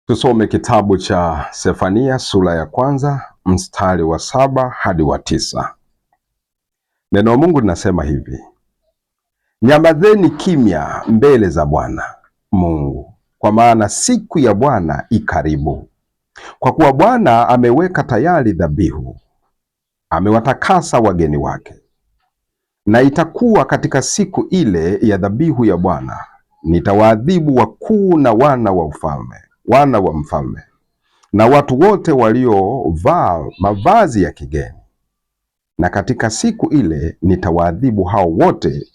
Tusome kitabu cha Sefania sura ya kwanza mstari wa 7 hadi wa 9. Neno la Mungu linasema hivi: nyamazeni kimya mbele za Bwana Mungu, kwa maana siku ya Bwana ikaribu. Kwa kuwa Bwana ameweka tayari dhabihu, amewatakasa wageni wake. Na itakuwa katika siku ile ya dhabihu ya Bwana, nitawaadhibu wakuu na wana wa mfalme na watu wote waliovaa mavazi ya kigeni. Na katika siku ile nitawaadhibu hao wote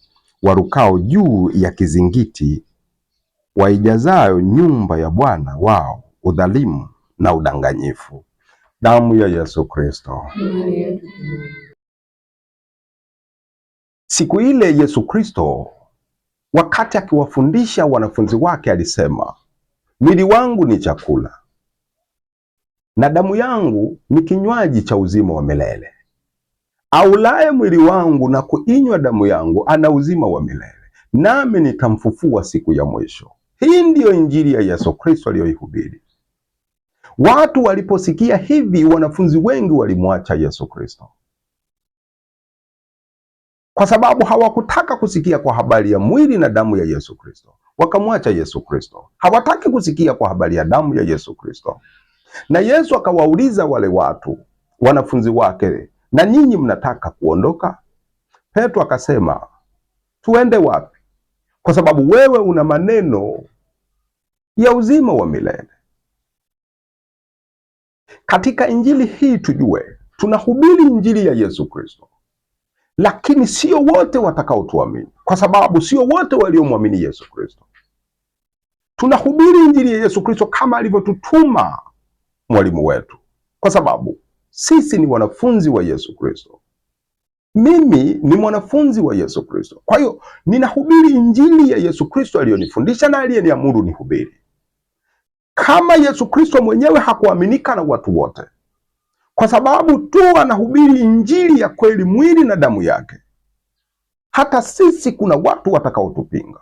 warukao juu ya kizingiti, waijazayo nyumba ya Bwana wao udhalimu na udanganyifu. Damu ya Yesu Kristo. Siku ile Yesu Kristo wakati akiwafundisha wanafunzi wake alisema, mwili wangu ni chakula na damu yangu ni kinywaji cha uzima wa milele. Aulaye mwili wangu na kuinywa damu yangu ana uzima wa milele, nami nitamfufua siku ya mwisho. Hii ndiyo injili ya Yesu Kristo aliyoihubiri. Watu waliposikia hivi, wanafunzi wengi walimwacha Yesu Kristo, kwa sababu hawakutaka kusikia kwa habari ya mwili na damu ya Yesu Kristo. Wakamwacha Yesu Kristo, hawataki kusikia kwa habari ya damu ya Yesu Kristo. Na Yesu akawauliza wale watu, wanafunzi wake, na nyinyi mnataka kuondoka? Petro akasema, tuende wapi? Kwa sababu wewe una maneno ya uzima wa milele. Katika injili hii tujue, tunahubiri injili ya Yesu Kristo, lakini sio wote watakaotuamini, kwa sababu sio wote waliomwamini Yesu Kristo. Tunahubiri injili ya Yesu Kristo kama alivyotutuma mwalimu wetu, kwa sababu sisi ni wanafunzi wa Yesu Kristo. Mimi ni mwanafunzi wa Yesu Kristo. Kwa hiyo ninahubiri injili ya Yesu Kristo aliyonifundisha na aliyeniamuru nihubiri. Kama Yesu Kristo mwenyewe hakuaminika na watu wote, kwa sababu tu anahubiri injili ya kweli, mwili na damu yake, hata sisi kuna watu watakaotupinga,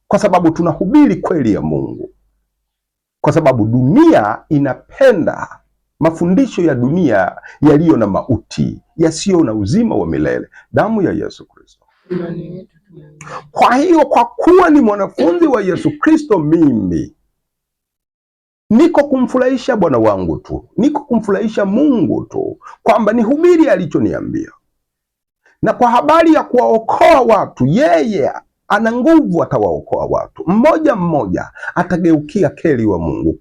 kwa sababu tunahubiri kweli ya Mungu. Kwa sababu dunia inapenda mafundisho ya dunia yaliyo na mauti, yasiyo na uzima wa milele, damu ya Yesu Kristo. Kwa hiyo, kwa kuwa ni mwanafunzi wa Yesu Kristo, mimi niko kumfurahisha Bwana wangu tu, niko kumfurahisha Mungu tu, kwamba nihubiri alichoniambia. Na kwa habari ya kuwaokoa watu, yeye ana nguvu, atawaokoa watu mmoja mmoja, atageukia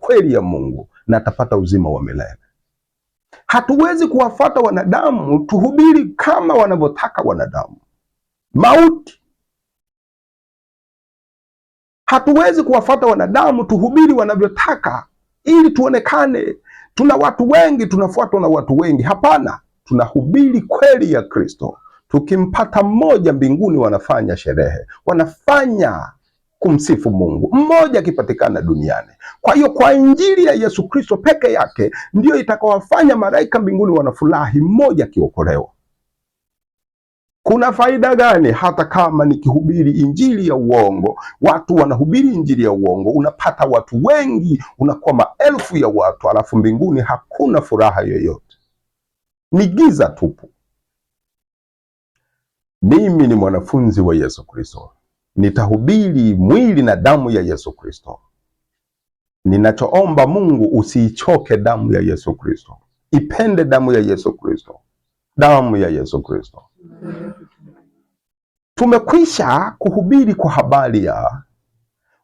kweli ya Mungu na atapata uzima wa milele. Hatuwezi kuwafuata wanadamu tuhubiri kama wanavyotaka wanadamu, mauti. Hatuwezi kuwafuata wanadamu tuhubiri wanavyotaka ili tuonekane tuna watu wengi, tunafuatwa na watu wengi. Hapana, tunahubiri kweli ya Kristo. Tukimpata mmoja mbinguni, wanafanya sherehe, wanafanya kumsifu Mungu. Mmoja akipatikana duniani. Kwa hiyo, kwa injili ya Yesu Kristo peke yake ndiyo itakawafanya malaika mbinguni wanafurahi mmoja akiokolewa. Kuna faida gani hata kama nikihubiri injili ya uongo? Watu wanahubiri injili ya uongo, unapata watu wengi, unakuwa maelfu ya watu, alafu mbinguni hakuna furaha yoyote, ni giza tupu. Mimi ni mwanafunzi wa Yesu Kristo, nitahubiri mwili na damu ya Yesu Kristo. Ninachoomba Mungu, usiichoke damu ya Yesu Kristo, ipende damu ya Yesu Kristo, damu ya Yesu Kristo. Tumekwisha kuhubiri kwa habari ya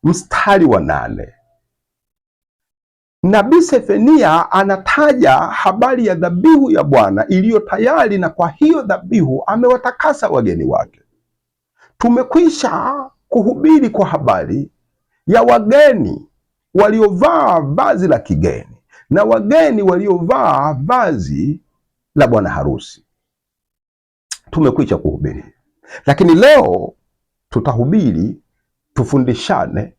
mstari wa 8. Nabii Sefania anataja habari ya dhabihu ya Bwana iliyo tayari, na kwa hiyo dhabihu amewatakasa wageni wake. Tumekwisha kuhubiri kwa habari ya wageni waliovaa vazi la kigeni na wageni waliovaa vazi la bwana harusi. Tumekwisha kuhubiri, lakini leo tutahubiri, tufundishane,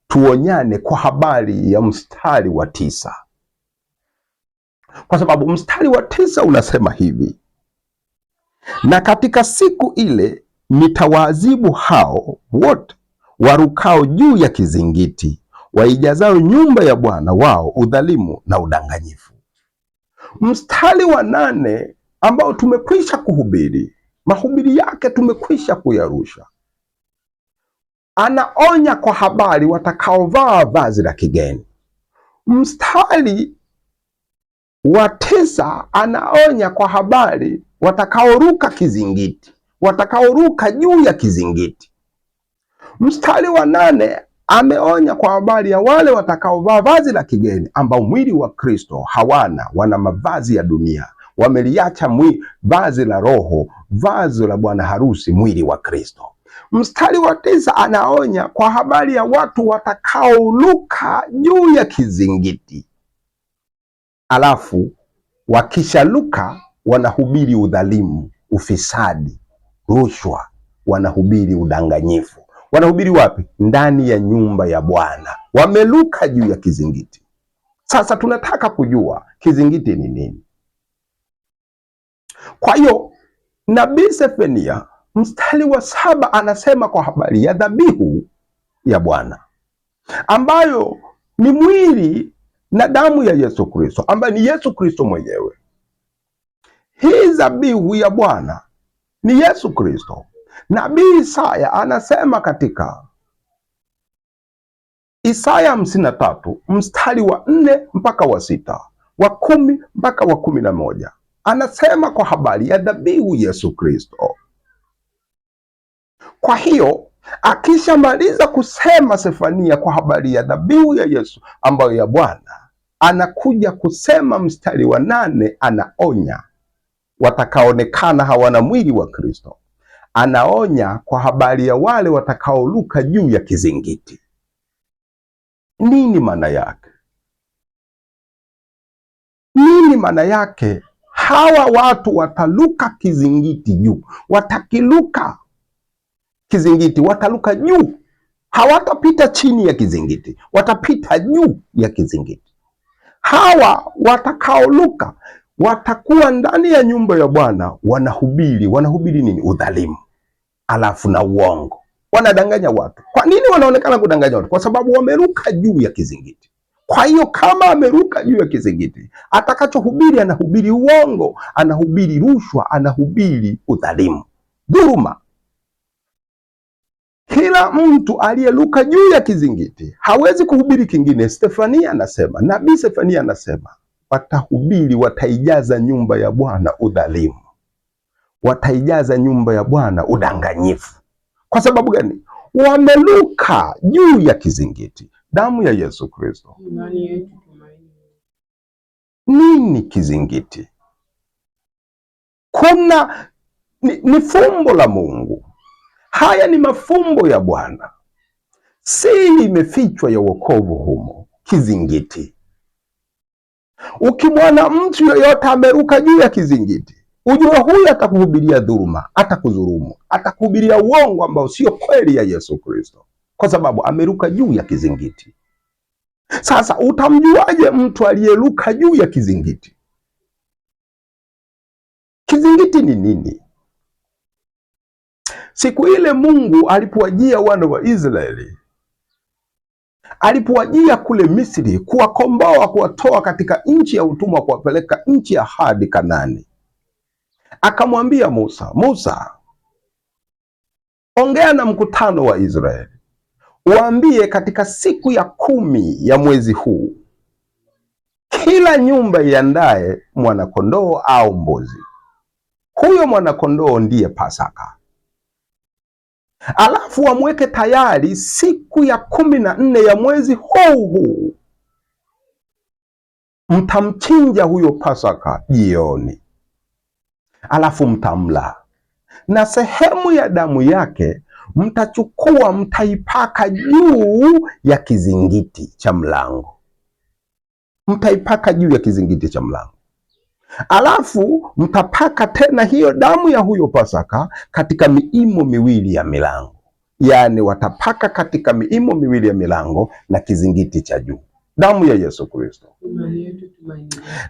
tuonyane kwa habari ya mstari wa 9, kwa sababu mstari wa 9 unasema hivi: na katika siku ile nitawaadhibu hao wote warukao juu ya kizingiti, waijazao nyumba ya Bwana wao udhalimu na udanganyifu. Mstari wa 8 ambao tumekwisha kuhubiri, mahubiri yake tumekwisha kuyarusha, anaonya kwa habari watakaovaa vazi la kigeni. Mstari wa 9 anaonya kwa habari watakaoruka kizingiti, watakaoruka juu ya kizingiti. Mstari wa 8 ameonya kwa habari ya wale watakaovaa vazi la kigeni, ambao mwili wa Kristo hawana, wana mavazi ya dunia, wameliacha vazi la Roho, vazi la bwana harusi, mwili wa Kristo. Mstari wa 9 anaonya kwa habari ya watu watakaoluka juu ya kizingiti, alafu wakishaluka wanahubiri udhalimu, ufisadi, rushwa, wanahubiri udanganyifu. Wanahubiri wapi? Ndani ya nyumba ya Bwana. Wameluka juu ya kizingiti. Sasa tunataka kujua kizingiti ni nini. Kwa hiyo Nabii Sefania mstari wa 7 anasema kwa habari ya dhabihu ya Bwana, ambayo ni mwili na damu ya Yesu Kristo, ambaye ni Yesu Kristo mwenyewe. Hii dhabihu ya Bwana ni Yesu Kristo. Nabii Isaya anasema katika Isaya 53 mstari wa 4 mpaka wa 6, wa 10 mpaka wa 11, anasema kwa habari ya dhabihu Yesu Kristo. Kwa hiyo akishamaliza kusema Sefania kwa habari ya dhabihu ya Yesu ambayo ya Bwana, anakuja kusema mstari wa 8, anaonya watakaonekana hawana mwili wa Kristo. Anaonya kwa habari ya wale watakaoluka juu ya kizingiti. Nini maana yake? Nini maana yake? Hawa watu wataluka kizingiti juu, watakiluka kizingiti, wataluka juu, hawatapita chini ya kizingiti, watapita juu ya kizingiti. Hawa watakaoluka watakuwa ndani ya nyumba ya Bwana, wanahubiri nini? Udhalimu, alafu na uongo, wanadanganya watu. Kwa nini wanaonekana kudanganya watu? Kwa sababu wameruka juu ya kizingiti. Kwa hiyo kama ameruka juu ya kizingiti, atakachohubiri, anahubiri uongo, anahubiri rushwa, anahubiri udhalimu, dhuluma. Kila mtu aliyeruka juu ya kizingiti hawezi kuhubiri kingine. Sefania anasema, Nabii Sefania anasema, watahubiri, wataijaza nyumba ya Bwana udhalimu, wataijaza nyumba ya Bwana udanganyifu. Kwa sababu gani? Wameluka juu ya kizingiti. Damu ya Yesu Kristo. Nini kizingiti? Ni fumbo la Mungu. Haya ni mafumbo ya Bwana, siri imefichwa ya wokovu humo. Kizingiti. Ukimwona mtu yoyote ameruka juu ya kizingiti, ujue huyu atakuhubiria dhuluma, atakudhulumu, atakuhubiria uongo ambao sio kweli ya Yesu Kristo, kwa sababu ameruka juu ya kizingiti. Sasa utamjuaje mtu aliyeruka juu ya kizingiti? Kizingiti ni nini? Siku ile Mungu alipowajia wana wa Israeli, alipowajia kule Misri kuwakomboa, kuwatoa katika nchi ya utumwa, kuwapeleka nchi ya ahadi Kanaani, akamwambia Musa, ongea na mkutano wa Israeli, waambie katika siku ya 10 ya mwezi huu, kila nyumba iandae mwanakondoo au mbuzi. Huyo mwanakondoo ndiye Pasaka. Alafu wamweke tayari siku ya 14 ya mwezi huu. Mtamchinja huyo Pasaka jioni, alafu mtamla, na sehemu ya damu yake mtachukua, mtaipaka juu ya kizingiti cha mlango, mtaipaka juu ya kizingiti cha mlango. Alafu mtapaka tena hiyo damu ya huyo Pasaka katika miimo miwili ya milango, yaani watapaka katika miimo miwili ya milango na kizingiti cha juu. Damu ya Yesu Kristo.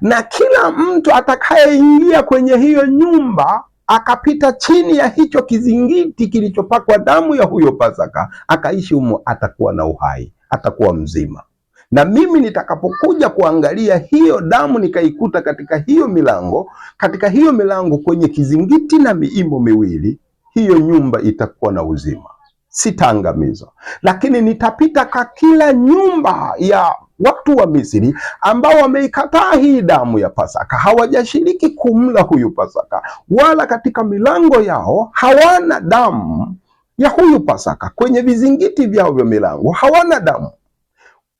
Na kila mtu atakayeingia kwenye hiyo nyumba akapita chini ya hicho kizingiti kilichopakwa damu ya huyo Pasaka, akaishi humo, atakuwa na uhai, atakuwa mzima. Na mimi nitakapokuja kuangalia hiyo damu nikaikuta katika hiyo milango kwenye kizingiti na miimo miwili, hiyo nyumba itakuwa na uzima, sitaangamizwa. Lakini nitapita kwa kila nyumba ya watu wa Misri ambao wameikataa hii damu ya Pasaka, hawajashiriki kumla huyu Pasaka, wala katika milango yao hawana damu ya huyu Pasaka. Kwenye vizingiti vyao vya milango hawana damu,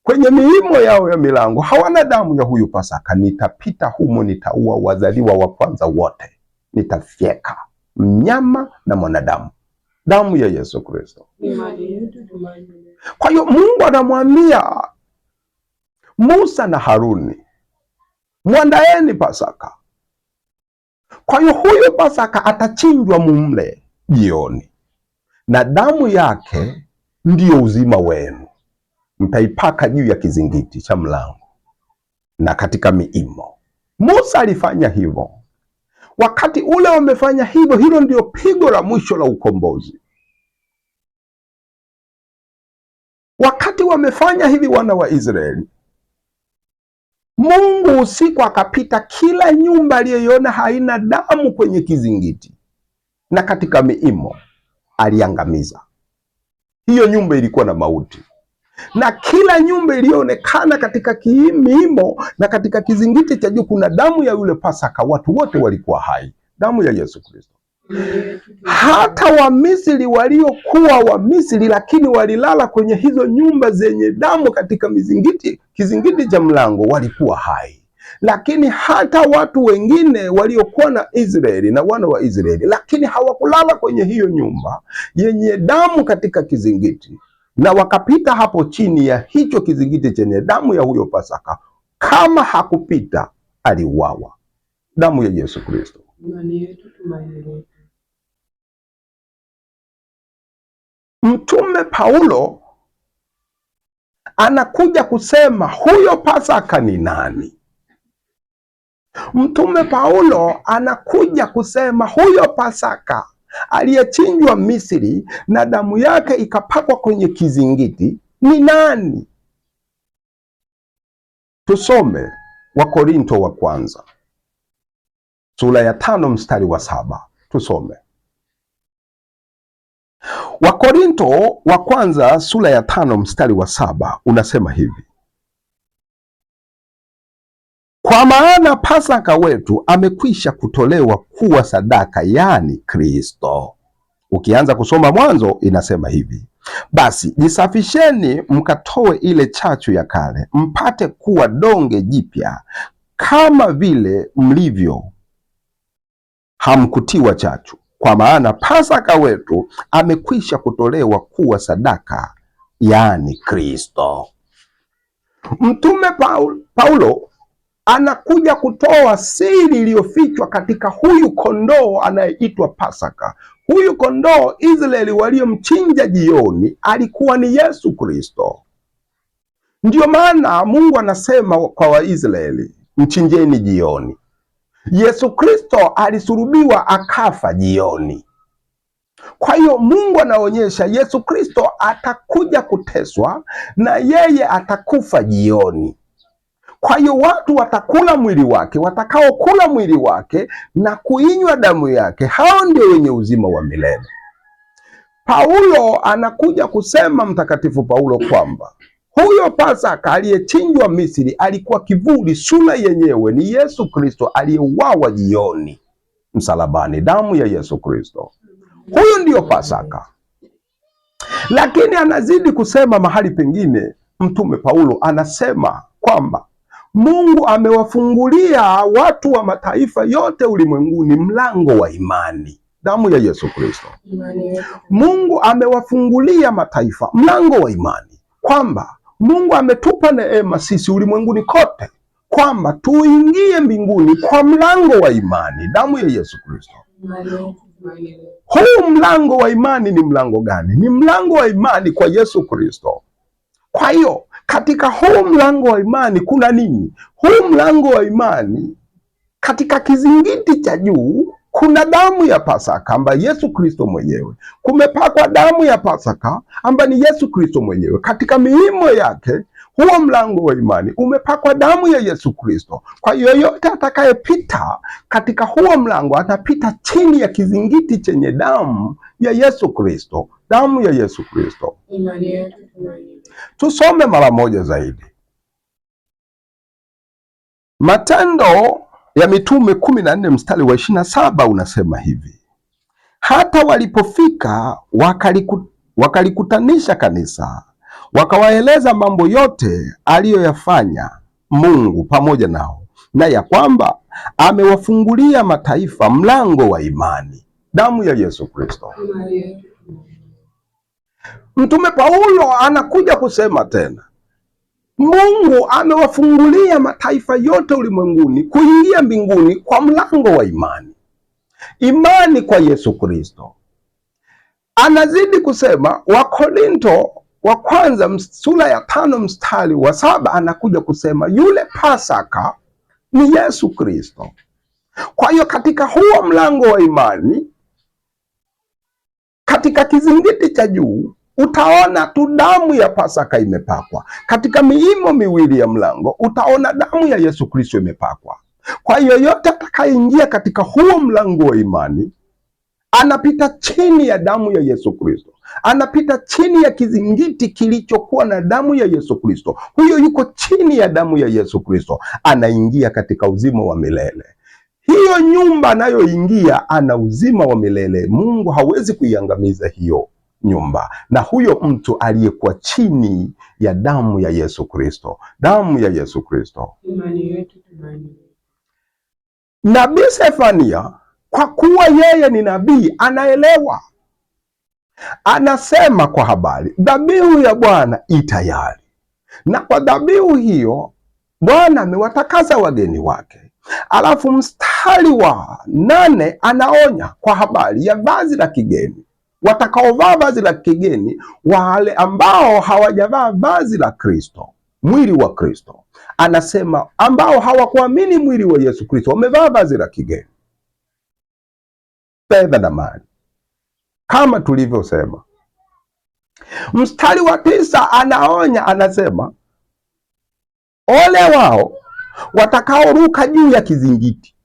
kwenye miimo yao ya milango hawana damu ya huyu Pasaka. Nitapita humo, nitaua wazaliwa wa kwanza wote, nitafyeka mnyama na mwanadamu, damu ya Yesu Kristo. Kwa hiyo Mungu anamwambia Musa na Haruni, mwandaeni Pasaka. Kwa hiyo huyu Pasaka atachinjwa mumle jioni, na damu yake ndiyo uzima wenu. Mtaipaka juu ya kizingiti cha mlango na katika miimo. Musa alifanya hivyo. Wakati ule wamefanya hivyo, hilo ndio pigo la mwisho la ukombozi. Wakati wamefanya hivi wana wa Israeli, Mungu usiku akapita kila nyumba aliyoiona haina damu kwenye kizingiti na katika miimo, aliangamiza. Hiyo nyumba ilikuwa na mauti, na kila nyumba iliyoonekana katika miimo na katika kizingiti cha juu kuna damu ya yule Pasaka, watu wote walikuwa hai, damu ya Yesu Kristo. Hata Wamisri waliokuwa Wamisri lakini walilala kwenye hizo nyumba zenye damu katika kizingiti cha mlango walikuwa hai. Lakini hata watu wengine waliokuwa na Israeli na wana wa Israeli lakini hawakulala kwenye hiyo nyumba yenye damu katika kizingiti, na wakapita hapo chini ya hicho kizingiti chenye damu ya huyo Pasaka, kama hakupita aliuawa. Damu ya Yesu Kristo. Mtume Paulo anakuja kusema huyo Pasaka ni nani? Mtume Paulo anakuja kusema huyo Pasaka aliyechinjwa Misri na damu yake ikapakwa kwenye kizingiti ni nani? Tusome Wakorinto wa kwanza sura ya 5 mstari wa 7. Tusome Wakorinto wa kwanza sura ya 5 mstari wa 7, unasema hivi: kwa maana Pasaka wetu amekwisha kutolewa kuwa sadaka, yani Kristo. Ukianza kusoma Mwanzo inasema hivi: basi jisafisheni mkatoe ile chachu ya kale, mpate kuwa donge jipya kama vile mlivyo hamkutiwa chachu, kwa maana Pasaka wetu amekwisha kutolewa kuwa sadaka, yani Kristo. Mtume Paulo anakuja kutoa siri iliyofichwa katika huyu kondoo anayeitwa Pasaka. Huyu kondoo Israeli waliomchinja jioni alikuwa ni Yesu Kristo. Ndiyo maana Mungu anasema kwa Waisraeli, mchinjeni jioni. Yesu Kristo alisulubiwa akafa jioni. Kwa hiyo Mungu anaonyesha Yesu Kristo atakuja kuteswa na yeye atakufa jioni. Kwa hiyo watu watakula mwili wake, watakaokula mwili wake na kuinywa damu yake, hao ndio wenye uzima wa milele. Paulo anakuja kusema, Mtakatifu Paulo, kwamba huyo Pasaka aliyechinjwa Misri alikuwa kivuli, sura yenyewe ni Yesu Kristo aliyeuawa jioni msalabani, damu ya Yesu Kristo. Huyo ndiyo Pasaka. Lakini anazidi kusema mahali pengine, Mtume Paulo anasema kwamba Mungu amewafungulia watu wa mataifa yote ulimwenguni mlango wa imani, damu ya Yesu Kristo. Mungu amewafungulia mataifa mlango wa imani, kwamba Mungu ametupa neema sisi ulimwenguni kote kwamba tuingie mbinguni kwa mlango wa imani, damu ya Yesu Kristo. Huu mlango wa imani ni mlango gani? Ni mlango wa imani kwa Yesu Kristo. Kwa hiyo katika huu mlango wa imani kuna nini? Huu mlango wa imani, katika kizingiti cha juu kuna damu ya Pasaka ambayo Yesu Kristo mwenyewe, kumepakwa damu ya Pasaka ambayo ni Yesu Kristo mwenyewe. Katika miimo yake huo mlango wa imani umepakwa damu ya Yesu Kristo. Kwa hiyo yoyote atakayepita katika huo mlango atapita chini ya kizingiti chenye damu ya Yesu Kristo, damu ya Yesu Kristo. Tusome mara moja zaidi Matendo ya Mitume 14 mstari wa 27 unasema hivi: hata walipofika wakalikutanisha kanisa, wakawaeleza mambo yote aliyoyafanya Mungu pamoja nao, na ya kwamba amewafungulia mataifa mlango wa imani. Damu ya Yesu Kristo. Mtume Paulo anakuja kusema tena, Mungu amewafungulia mataifa yote ulimwenguni kuingia mbinguni kwa mlango wa imani. Imani kwa Yesu Kristo. Anazidi kusema, Wakorinto wa kwanza sura ya 5 mstari wa 7, anakuja kusema yule Pasaka ni Yesu Kristo. Kwa hiyo katika huo mlango wa imani, katika kizingiti cha juu utaona tu damu ya Pasaka imepakwa. Katika miimo miwili ya mlango utaona damu ya Yesu Kristo imepakwa. Kwa hiyo yote atakayeingia katika huo mlango wa imani anapita chini ya damu ya Yesu Kristo, anapita chini ya kizingiti kilichokuwa na damu ya Yesu Kristo. Huyo yuko chini ya damu ya Yesu Kristo, anaingia katika uzima wa milele. Hiyo nyumba anayoingia ana uzima wa milele. Mungu hawezi kuiangamiza hiyo nyumba na huyo mtu aliyekuwa chini ya damu ya Yesu Kristo, damu ya Yesu Kristo. Nabii Sefania, kwa kuwa yeye ni nabii, anaelewa, anasema kwa habari dhabihu ya Bwana itayari, na kwa dhabihu hiyo Bwana amewatakasa wageni wake. Alafu mstari wa 8 anaonya kwa habari ya vazi la kigeni, watakaovaa vazi la kigeni, wale ambao hawajavaa vazi la Kristo, mwili wa Kristo. Anasema ambao hawakuamini mwili wa Yesu Kristo wamevaa vazi la kigeni, fedha na mali, kama tulivyosema. Mstari wa 9 anaonya, anasema ole wao watakaoruka juu ya kizingiti.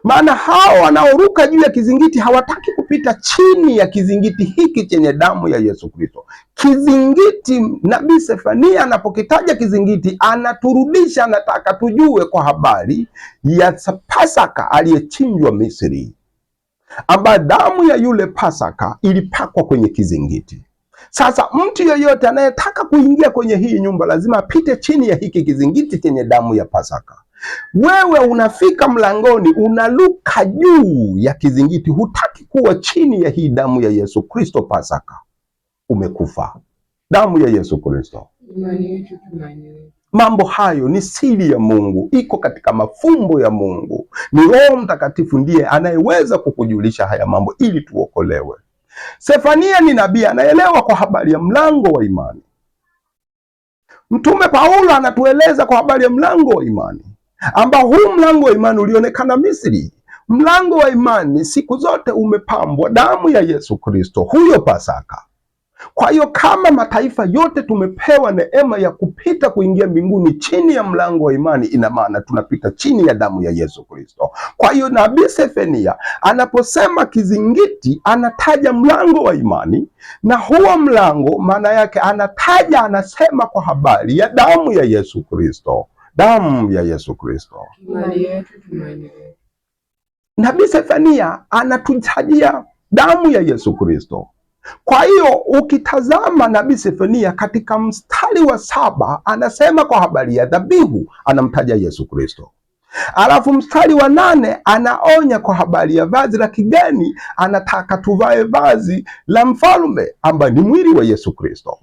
Maana hao wanaoruka juu ya kizingiti hawataki kupita chini ya kizingiti hiki chenye damu ya Yesu Kristo. Kizingiti, Nabii Sefania anapokitaja kizingiti anaturudisha, anataka tujue kwa habari ya Pasaka aliyechinjwa Misri, ambayo damu ya yule Pasaka ilipakwa kwenye kizingiti. Sasa mtu yoyote anayetaka kuingia kwenye hii nyumba lazima apite chini ya hiki kizingiti chenye damu ya Pasaka. Wewe unafika mlangoni, unaluka juu ya kizingiti, hutaki kuwa chini ya hii damu ya Yesu Kristo Pasaka, umekufa. Damu ya Yesu Kristo. Mambo hayo ni siri ya Mungu, iko katika mafumbo ya Mungu. Ni Roho Mtakatifu ndiye anayeweza kukujulisha haya mambo ili tuokolewe. Sefania ni nabii, anaelewa kwa habari ya mlango wa imani. Mtume Paulo anatueleza kwa habari ya mlango wa imani, ambao huu mlango wa imani ulionekana Misri. Mlango wa imani siku zote umepambwa damu ya Yesu Kristo, huyo Pasaka. Kwa hiyo kama mataifa yote tumepewa neema ya kupita kuingia mbinguni chini ya mlango wa imani, ina maana tunapita chini ya damu ya Yesu Kristo. Kwa hiyo Nabii Sefania anaposema kizingiti anataja mlango wa imani, na huo mlango maana yake anasema kwa habari ya damu ya Yesu Kristo, damu ya Yesu Kristo. Nabii Sefania anatutajia damu ya Yesu Kristo. Kwa hiyo ukitazama Nabii Sefania katika mstari wa 7 anasema kwa habari ya dhabihu, anamtaja Yesu Kristo. Alafu mstari wa 8 anaonya kwa habari ya vazi la kigeni, anataka tuvae vazi la mfalme ambaye ni mwili wa Yesu Kristo.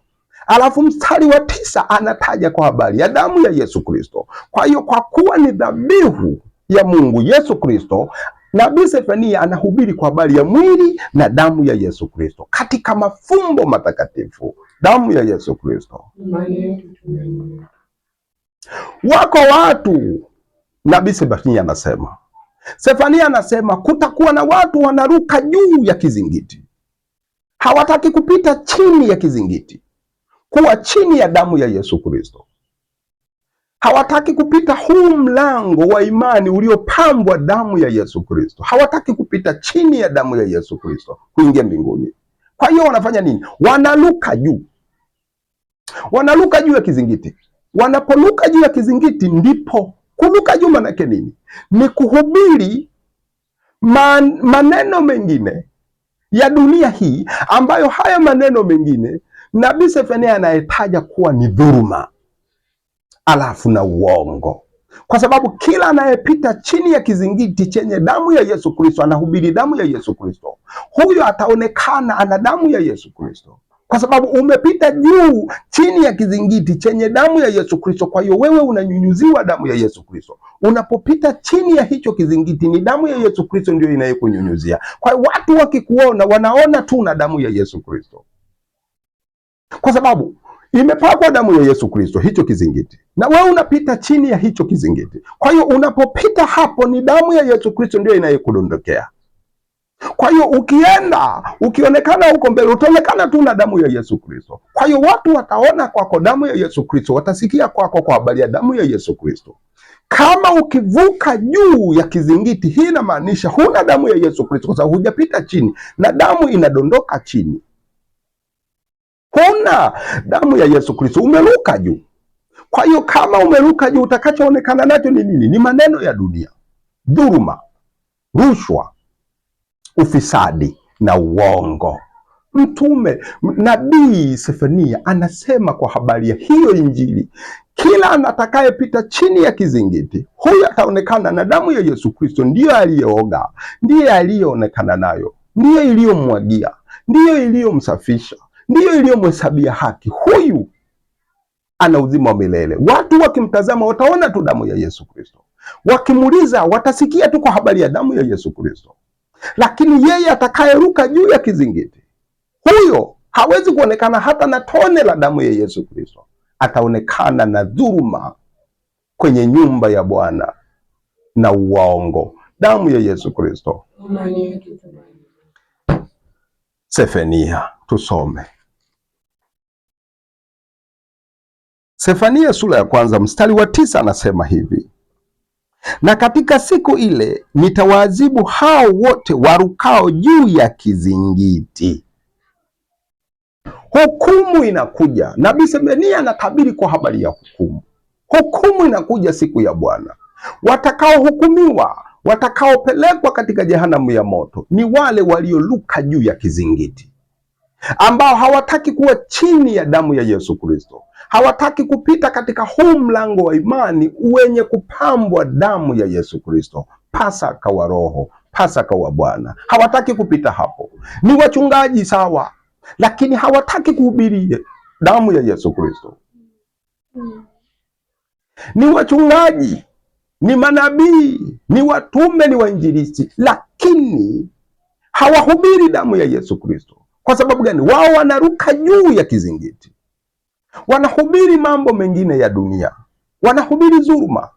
Alafu mstari wa 9 anataja kwa habari ya damu ya Yesu Kristo. Kwa hiyo kwa kuwa ni dhabihu ya Mungu Yesu Kristo, Nabii Sefania anahubiri kwa habari ya mwili na damu ya Yesu Kristo katika mafumbo matakatifu, damu ya Yesu Kristo. Wako watu, Nabii Sefania anasema Sefania anasema kutakuwa na watu wanaruka juu ya kizingiti, hawataki kupita chini ya kizingiti, kuwa chini ya damu ya Yesu Kristo. Hawataki kupita huu mlango wa imani uliopambwa damu ya Yesu Kristo. Hawataki kupita chini ya damu ya Yesu Kristo kuingia mbinguni. Kwa hiyo wanafanya nini? Wanaluka juu, wanaluka juu ya kizingiti. Wanapoluka juu ya kizingiti, ndipo kuluka juu. Manake nini? Ni kuhubiri maneno mengine ya dunia hii, ambayo haya maneno mengine Nabii Sefania anayetaja kuwa ni dhuluma, alafu na uongo, kwa sababu kila anayepita chini ya kizingiti chenye damu ya Yesu Kristo, anahubiri damu ya Yesu Kristo, huyo ataonekana ana damu ya Yesu Kristo, kwa sababu umepita juu chini ya kizingiti chenye damu ya Yesu Kristo. Kwa hiyo wewe unanyunyuziwa damu ya Yesu Kristo. Unapopita chini ya hicho kizingiti, ni damu ya Yesu Kristo ndio inayokunyunyuzia. Kwa hiyo watu wakikuona, wanaona tu na damu ya Yesu Kristo, kwa sababu imepakwa damu ya Yesu Kristo hicho kizingiti, na wewe unapita chini ya hicho kizingiti. Kwa hiyo unapopita hapo, ni damu ya Yesu Kristo ndio inayokudondokea. Kwa hiyo ukienda, ukionekana huko mbele, utaonekana tu na damu ya Yesu Kristo. Kwa hiyo watu wataona kwako damu ya Yesu Kristo, watasikia kwako kwa habari ya damu ya Yesu Kristo. Kama ukivuka juu ya kizingiti, hii inamaanisha huna damu ya Yesu Kristo, kwa sababu hujapita chini na damu inadondoka chini. Huna damu ya Yesu Kristo, umeruka juu. Kwa hiyo kama umeruka juu, utakachoonekana nacho ni nini? Ni maneno ya dunia, dhuluma, rushwa, ufisadi na uongo. Nabii Sefania anasema kwa habari ya hiyo Injili, kila atakayepita chini ya kizingiti, huyu ataonekana na damu ya Yesu Kristo. Ndiyo aliyeoga, ndiye aliyeonekana nayo, ndiyo iliyomwagia, ndiyo iliyomsafisha, ndiyo iliyomhesabia haki. Huyu ana uzima wa milele. Watu wakimtazama wataona tu damu ya Yesu Kristo, wakimuuliza watasikia tu kwa habari ya damu ya Yesu Kristo. Lakini yeye atakayeruka juu ya kizingiti, huyo hawezi kuonekana hata na tone la damu ya Yesu Kristo. Ataonekana na dhuluma kwenye nyumba ya Bwana na uongo. Damu ya Yesu Kristo. Sefania, tusome Sefania sura ya 1 mstari wa 9, anasema hivi: na katika siku ile nitawaadhibu hao wote warukao juu ya kizingiti. Hukumu inakuja. Nabii Sefania anatabiri kwa habari ya hukumu. Hukumu inakuja siku ya Bwana. Watakaohukumiwa, watakaopelekwa katika jehanamu ya moto ni wale walioluka juu ya kizingiti, ambao hawataki kuwa chini ya damu ya Yesu Kristo. Hawataki kupita katika huu mlango wa imani wenye kupambwa damu ya Yesu Kristo, Pasaka wa Roho, Pasaka wa Bwana. Hawataki kupita hapo. Ni wachungaji sawa, lakini hawataki kuhubiri damu ya Yesu Kristo. Ni wachungaji, ni manabii, ni watume, ni wainjilisti, lakini hawahubiri damu ya Yesu Kristo. Kwa sababu gani? Wao wanaruka juu ya kizingiti, wanahubiri mambo mengine ya dunia, wanahubiri dhuluma.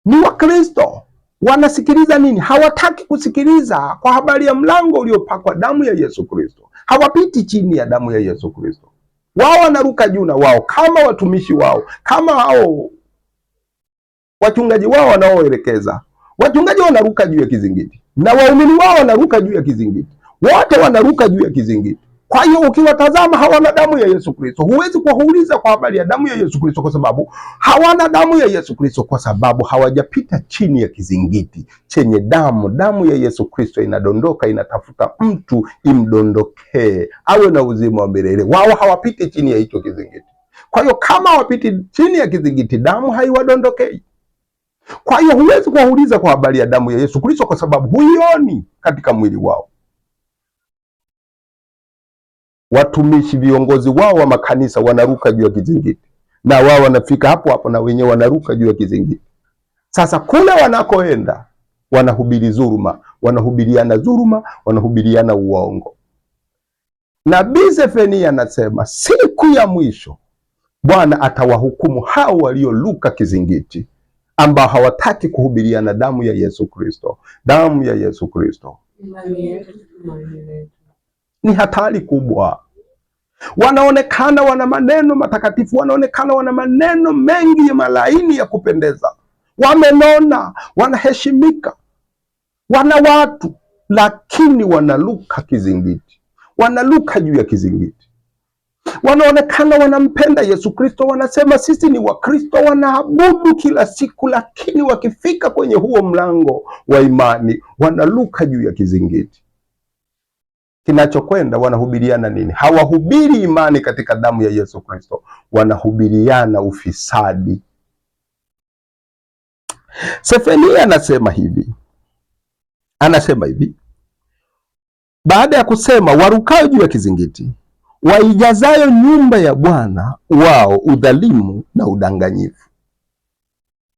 Ni Wakristo, wanasikiliza nini? Hawataki kusikiliza kwa habari ya mlango uliopakwa damu ya Yesu Kristo. Hawapiti chini ya damu ya Yesu Kristo. Wao wanaruka juu, na wao kama watumishi wao, kama hao wachungaji wao wanaoelekeza. Wachungaji wanaruka juu ya kizingiti na waumini wao wanaruka juu ya kizingiti, wote wanaruka juu ya kizingiti. Kwa hiyo ukiwatazama hawana damu ya Yesu Kristo. Huwezi kuwauliza kwa habari ya damu ya Yesu Kristo, kwa sababu hawana damu ya Yesu Kristo, kwa sababu hawajapita chini ya kizingiti chenye damu. Damu ya Yesu Kristo inadondoka, inatafuta mtu imdondokee awe na uzima wa milele. Wao hawapiti chini ya hicho kizingiti. Kwa hiyo kama hawapiti chini ya kizingiti, damu haiwadondokei. Kwa hiyo huwezi kuwauliza kwa habari ya damu ya Yesu Kristo, kwa sababu huioni katika mwili wao. Watumishi, viongozi wao wa makanisa wanaruka juu ya kizingiti, na wao wanafika hapo hapo na wenyewe wanaruka juu ya kizingiti. Sasa kule wanakoenda wanahubiri dhuluma, wanahubiriana dhuluma, wanahubiriana uongo. Nabii Sefania anasema siku ya mwisho Bwana atawahukumu hao walioluka kizingiti, ambao hawataki kuhubiriana damu ya Yesu Kristo. Damu ya Yesu Kristo ni hatari kubwa. Wanaonekana wana maneno matakatifu, wanaonekana wana maneno mengi ya malaini ya kupendeza, wamenona, wanaheshimika, wana watu, lakini wanaluka kizingiti, wanaluka juu ya kizingiti. Wanaonekana wanampenda Yesu Kristo, wanasema sisi ni Wakristo, wanaabudu kila siku, lakini wakifika kwenye huo mlango wa imani wanaluka juu ya kizingiti. Kinachokwenda, wanahubiriana nini? Hawahubiri imani katika damu ya Yesu Kristo, wanahubiriana ufisadi. Sefania anasema hivi baada ya kusema, warukao juu ya kizingiti, waijazayo nyumba ya Bwana wao udhalimu na udanganyifu.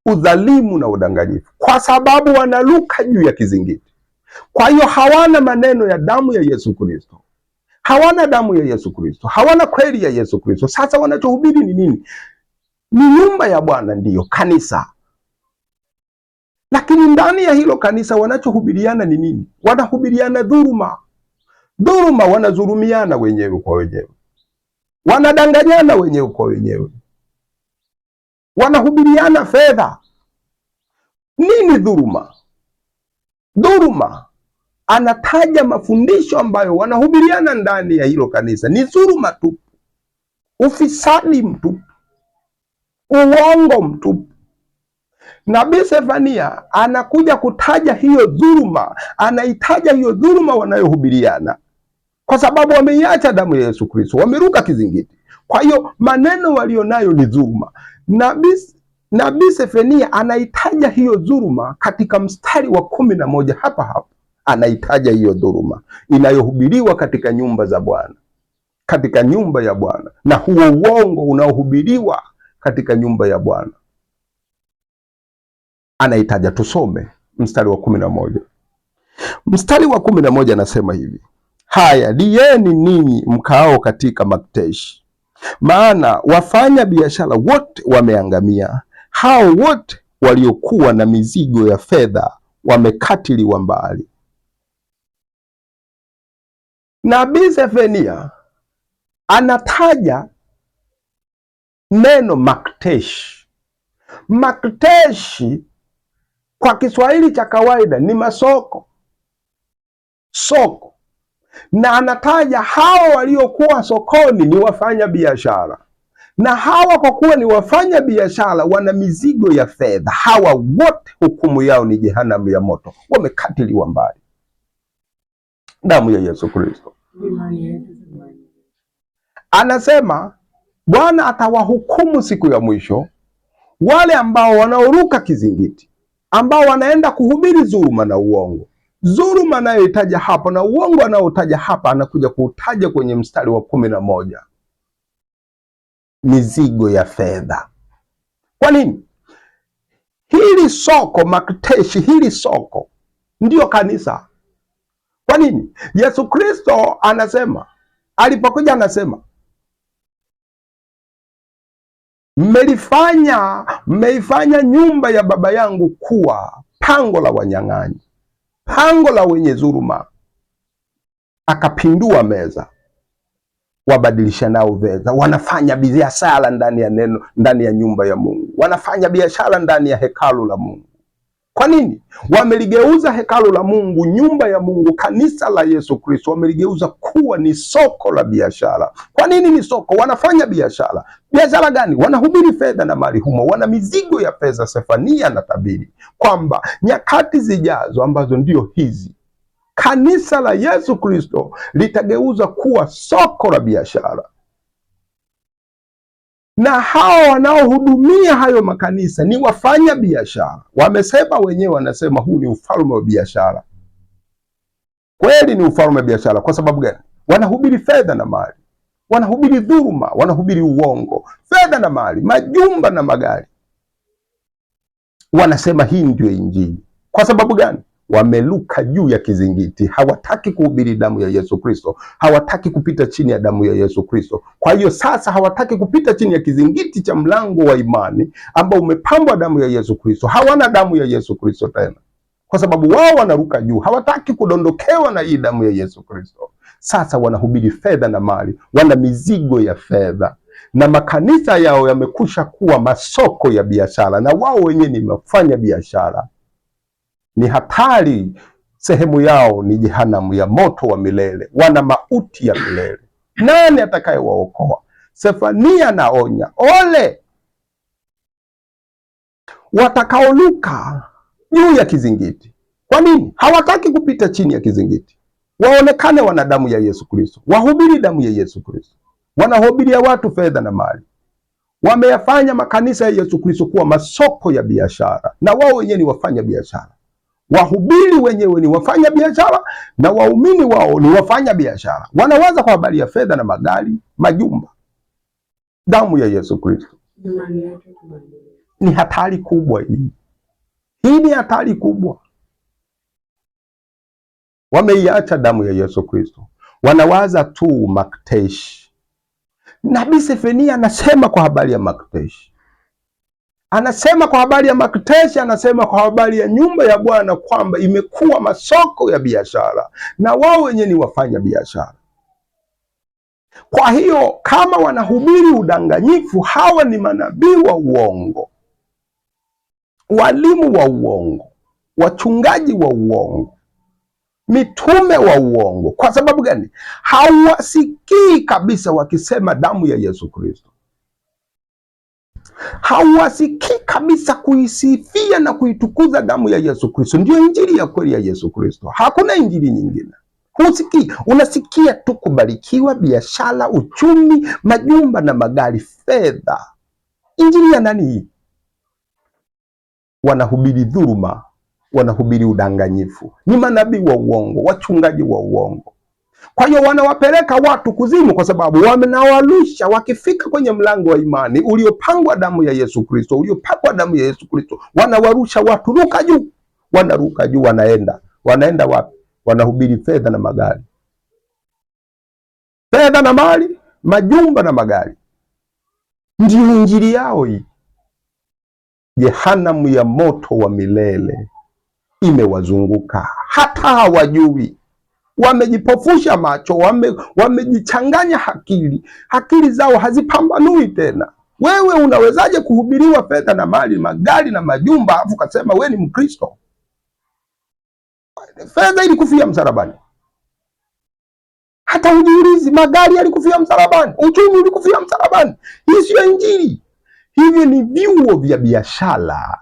Udhalimu na udanganyifu, kwa sababu wanaluka juu ya kizingiti. Kwa hiyo hawana maneno ya damu ya Yesu Kristo, hawana damu ya Yesu Kristo, hawana kweli ya Yesu Kristo. Sasa wanachohubiri ni nini? Ni nyumba ya Bwana, ndiyo kanisa, lakini ndani ya hilo kanisa wanachohubiriana ni nini? Wanahubiriana dhuluma. Dhuluma, wanadhulumiana wenyewe kwa wenyewe, wanadanganyana wenyewe kwa wenyewe, wanahubiriana fedha. Nini dhuluma? Dhuluma anataja mafundisho ambayo wanahubiriana ndani ya hilo kanisa ni dhuluma tu, ufisadi mtupu, uongo mtupu. Nabii Sefania anakuja kutaja hiyo dhuluma, anaitaja hiyo dhuluma wanayohubiriana, kwa sababu wameiacha damu ya Yesu Kristo, wameruka kizingiti. Kwa hiyo maneno walionayo ni dhuluma. Nabii Sefania anaitaja hiyo dhuluma katika mstari wa 11 hapa anaitaja hiyo dhuluma inayohubiriwa katika nyumba za Bwana, katika nyumba ya Bwana, na huo uongo unaohubiriwa katika nyumba ya Bwana anaitaja. Tusome mstari wa 11. Mstari wa 11 anasema hivi: haya, lieni ninyi mkaao katika Makteshi, maana wafanya biashara wote wameangamia, hao wote waliokuwa na mizigo ya fedha wamekatiliwa mbali. Nabii Sefania anataja neno Makteshi. Makteshi kwa Kiswahili cha kawaida ni masoko, soko, na anataja hao waliokuwa sokoni ni wafanya biashara, na hawa kwa kuwa ni wafanya biashara wana mizigo ya fedha, hawa wote hukumu yao ni jehanamu ya moto, wamekatiliwa mbali. Damu ya Yesu Kristo. Anasema Bwana atawahukumu siku ya mwisho wale ambao wanaoruka kizingiti, ambao wanaenda kuhubiri dhuluma na uongo. Dhuluma anayoitaja hapa na uongo anaotaja hapa anakuja kuutaja kwenye mstari wa 11. Mizigo ya fedha. Kwa nini? Hili soko Makteshi, hili soko ndiyo kanisa. Kwa nini? Yesu Kristo anasema, alipokuja anasema, mmeifanya nyumba ya Baba yangu kuwa pango la wanyang'anyi, pango la wenye dhuluma. Akapindua meza, wabadilisha nao fedha, wanafanya biashara ndani ya nyumba ya Mungu, wanafanya biashara ndani ya hekalu la Mungu. Kwa nini? Wameligeuza hekalu la Mungu, nyumba ya Mungu, kanisa la Yesu Kristo, wameligeuza kuwa ni soko la biashara. Kwa nini ni soko? Wanafanya biashara. Biashara gani? Wanahubiri fedha na mali humo, wana mizigo ya pesa. Sefania anatabiri kwamba nyakati zijazo, ambazo ndio hizi, kanisa la Yesu Kristo litageuza kuwa soko la biashara, na hao wanaohudumia hayo makanisa ni wafanya biashara. Wamesema wenyewe, wanasema huu ni ufalme wa biashara. Kweli ni ufalme wa biashara. Kwa sababu gani? Wanahubiri fedha na mali, wanahubiri dhuluma, wanahubiri uongo, fedha na mali, majumba na magari. Wanasema hii ndio Injili. Kwa sababu gani? wameluka juu ya kizingiti, hawataki kuhubiri damu ya Yesu Kristo, hawataki kupita chini ya damu ya Yesu Kristo. Kwa hiyo sasa hawataki kupita chini ya kizingiti cha mlango wa imani ambao umepambwa damu ya Yesu Kristo. Hawana damu ya Yesu Kristo tena, kwa sababu wao wanaruka juu, hawataki kudondokewa na hii damu ya Yesu Kristo. Sasa wanahubiri fedha na mali, wana mizigo ya fedha, na makanisa yao yamekusha kuwa masoko ya biashara, na wao wenyewe ni wafanya biashara. Ni hatari. Sehemu yao ni jehanamu ya moto wa milele, wana mauti ya milele. Nani atakayewaokoa? Sefania naonya, ole watakaoluka juu ya kizingiti. Kwa nini? Hawataki kupita chini ya kizingiti, waonekane wana damu ya Yesu Kristo, wahubiri damu ya Yesu Kristo. Wanahubiria watu fedha na mali, wameyafanya makanisa ya Yesu Kristo kuwa masoko ya biashara, na wao wenyewe ni wafanya biashara. Wahubiri wenyewe ni wafanya biashara na waumini wao ni wafanya biashara. Wanawaza kwa habari ya fedha na magari, majumba. Damu ya Yesu Kristo ni hatari kubwa hii. Hii ni hatari kubwa. Wameiacha damu ya Yesu Kristo, wanawaza tu makteshi. Nabii Sefania anasema kwa habari ya makteshi, anasema kwa habari ya makteshi, anasema kwa habari ya nyumba ya Bwana kwamba imekuwa masoko ya biashara, na wao wenyewe ni wafanya biashara. Kwa hiyo kama wanahubiri udanganyifu, hawa ni manabii wa uongo, walimu wa uongo, wachungaji wa uongo, mitume wa uongo. Kwa sababu gani? Hawasikii kabisa wakisema damu ya Yesu Kristo. Hawasikii kabisa kuisifia na kuitukuza damu ya Yesu Kristo. Ndio injili ya kweli ya Yesu Kristo, hakuna injili nyingine. Husikii, unasikia tu kubarikiwa, biashara, uchumi, majumba na magari, fedha. Injili ya nani hii? Wanahubiri dhuluma, wanahubiri udanganyifu, ni manabii wa uongo, wachungaji wa uongo. Kwa hiyo wanawapeleka watu kuzimu, kwa sababu wamenawalusha. Wakifika kwenye mlango wa imani uliopangwa damu ya Yesu Kristo, uliopakwa damu ya Yesu Kristo, wanawarusha watu, ruka juu. Wanaruka juu, wanaenda wapi? Wanahubiri fedha na magari, fedha na mali, majumba na magari. Ndio injili yao hii. Jehanamu ya moto wa milele imewazunguka, hata hawajui. Wamejipofusha macho, wamejichanganya akili zao hazipambanui tena. Wewe unawezaje kuhubiriwa fedha na mali, magari na majumba, afu kasema wewe ni Mkristo? Fedha ilikufia msalabani, hata ujiulizi. Magari yalikufia msalabani, uchumi ulikufia msalabani. Hii sio injili. Hivyo ni vyuo vya biashara.